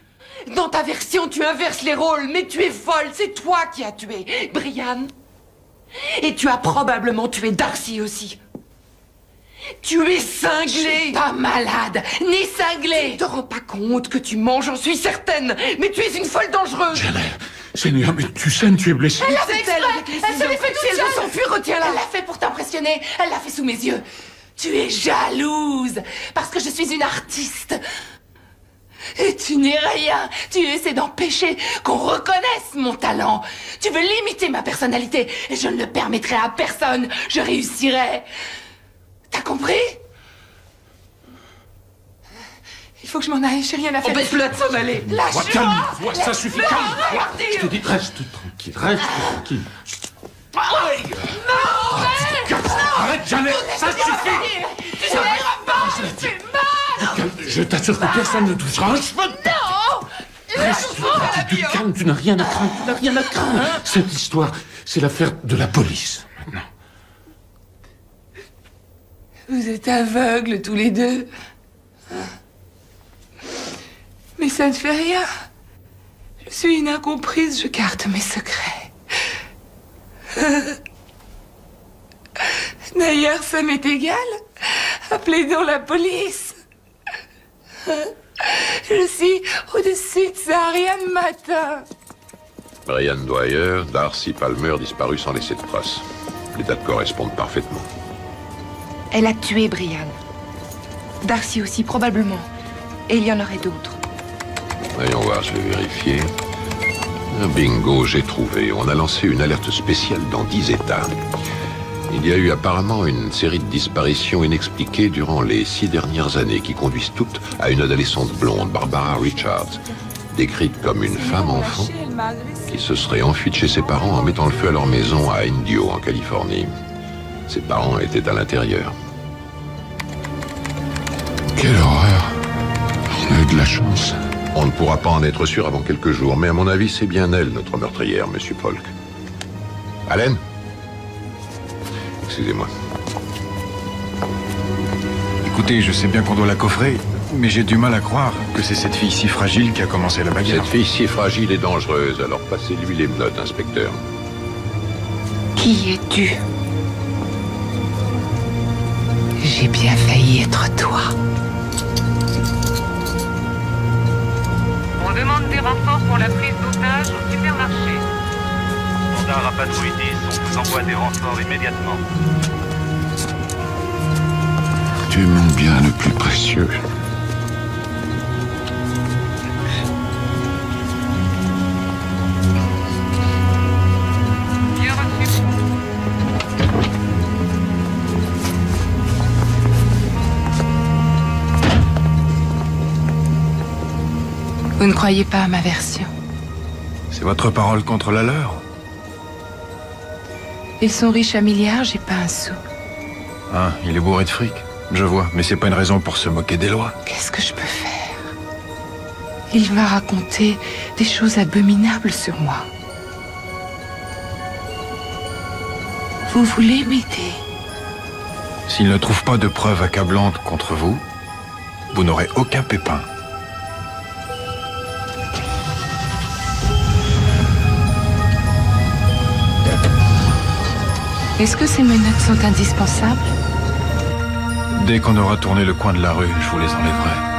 Dans ta version, tu inverses les rôles, mais tu es folle, c'est toi qui as tué Brian. Et tu as probablement tué Darcy aussi. Tu es cinglée! Je suis pas malade, ni cinglée! Tu te rends pas compte que tu mens, j'en suis certaine, mais tu es une folle dangereuse! Janet, Seigneur, mais tu saignes, tu es blessée. Elle l'a fait exprès! Elle se l'est fait toute Si elle veut seule! s'enfuir, retiens-la! Elle l'a fait pour t'impressionner, elle l'a fait sous mes yeux. Tu es jalouse, parce que je suis une artiste. Et tu n'es rien. Tu essaies d'empêcher qu'on reconnaisse mon talent. Tu veux limiter ma personnalité, et je ne le permettrai à personne. Je réussirai. T'as compris? Il faut que je m'en aille, j'ai rien à faire. Empêche-le de s'en aller. Lâche-moi! Calme-toi, ça suffit, Non, calme-toi. regardez. Je te dis, reste tranquille, reste tranquille. Non! Arrête, Janet, ça suffit. Tu sortiras pas! Tu fais mal! Calme, je t'assure que personne ne touchera un cheveu de ta Non! Reste tranquille, tu calmes, tu n'as rien à craindre, tu n'as rien à craindre. Cette histoire, c'est l'affaire de la police, maintenant. Vous êtes aveugles tous les deux. Mais ça ne fait rien. Je suis une incomprise, je garde mes secrets. D'ailleurs, ça m'est égal. Appelez donc la police. Je suis au-dessus de ça, rien ne m'atteint. Brian Dwyer, Darcy Palmer disparu sans laisser de traces. Les dates correspondent parfaitement. Elle a tué Brian. Darcy aussi, probablement. Et il y en aurait d'autres. Voyons voir, je vais vérifier. Bingo, j'ai trouvé. On a lancé une alerte spéciale dans 10 États. Il y a eu apparemment une série de disparitions inexpliquées durant les 6 dernières années qui conduisent toutes à une adolescente blonde, Barbara Richards, décrite comme une femme-enfant qui se serait enfuie de chez ses parents en mettant le feu à leur maison à Indio, en Californie. Ses parents étaient à l'intérieur. Quelle horreur. On a eu de la chance. On ne pourra pas en être sûr avant quelques jours, mais à mon avis, c'est bien elle, notre meurtrière, Monsieur Polk. Allen? Excusez-moi. Écoutez, je sais bien qu'on doit la coffrer, mais j'ai du mal à croire que c'est cette fille si fragile qui a commencé la bagarre. Cette fille si fragile et dangereuse, alors passez-lui les menottes, inspecteur. Qui es-tu? J'ai bien failli être toi. On demande des renforts pour la prise d'otages au supermarché. Standard à patrouille 10, on vous envoie des renforts immédiatement. Tu es mon bien le plus précieux. Bien reçu. Vous ne croyez pas à ma version? C'est votre parole contre la leur? Ils sont riches à milliards, j'ai pas un sou. Ah, il est bourré de fric. Je vois, mais c'est pas une raison pour se moquer des lois. Qu'est-ce que je peux faire? Il va raconter des choses abominables sur moi. Vous voulez m'aider? S'il ne trouve pas de preuves accablantes contre vous, vous n'aurez aucun pépin. Est-ce que ces menottes sont indispensables? Dès qu'on aura tourné le coin de la rue, je vous les enlèverai.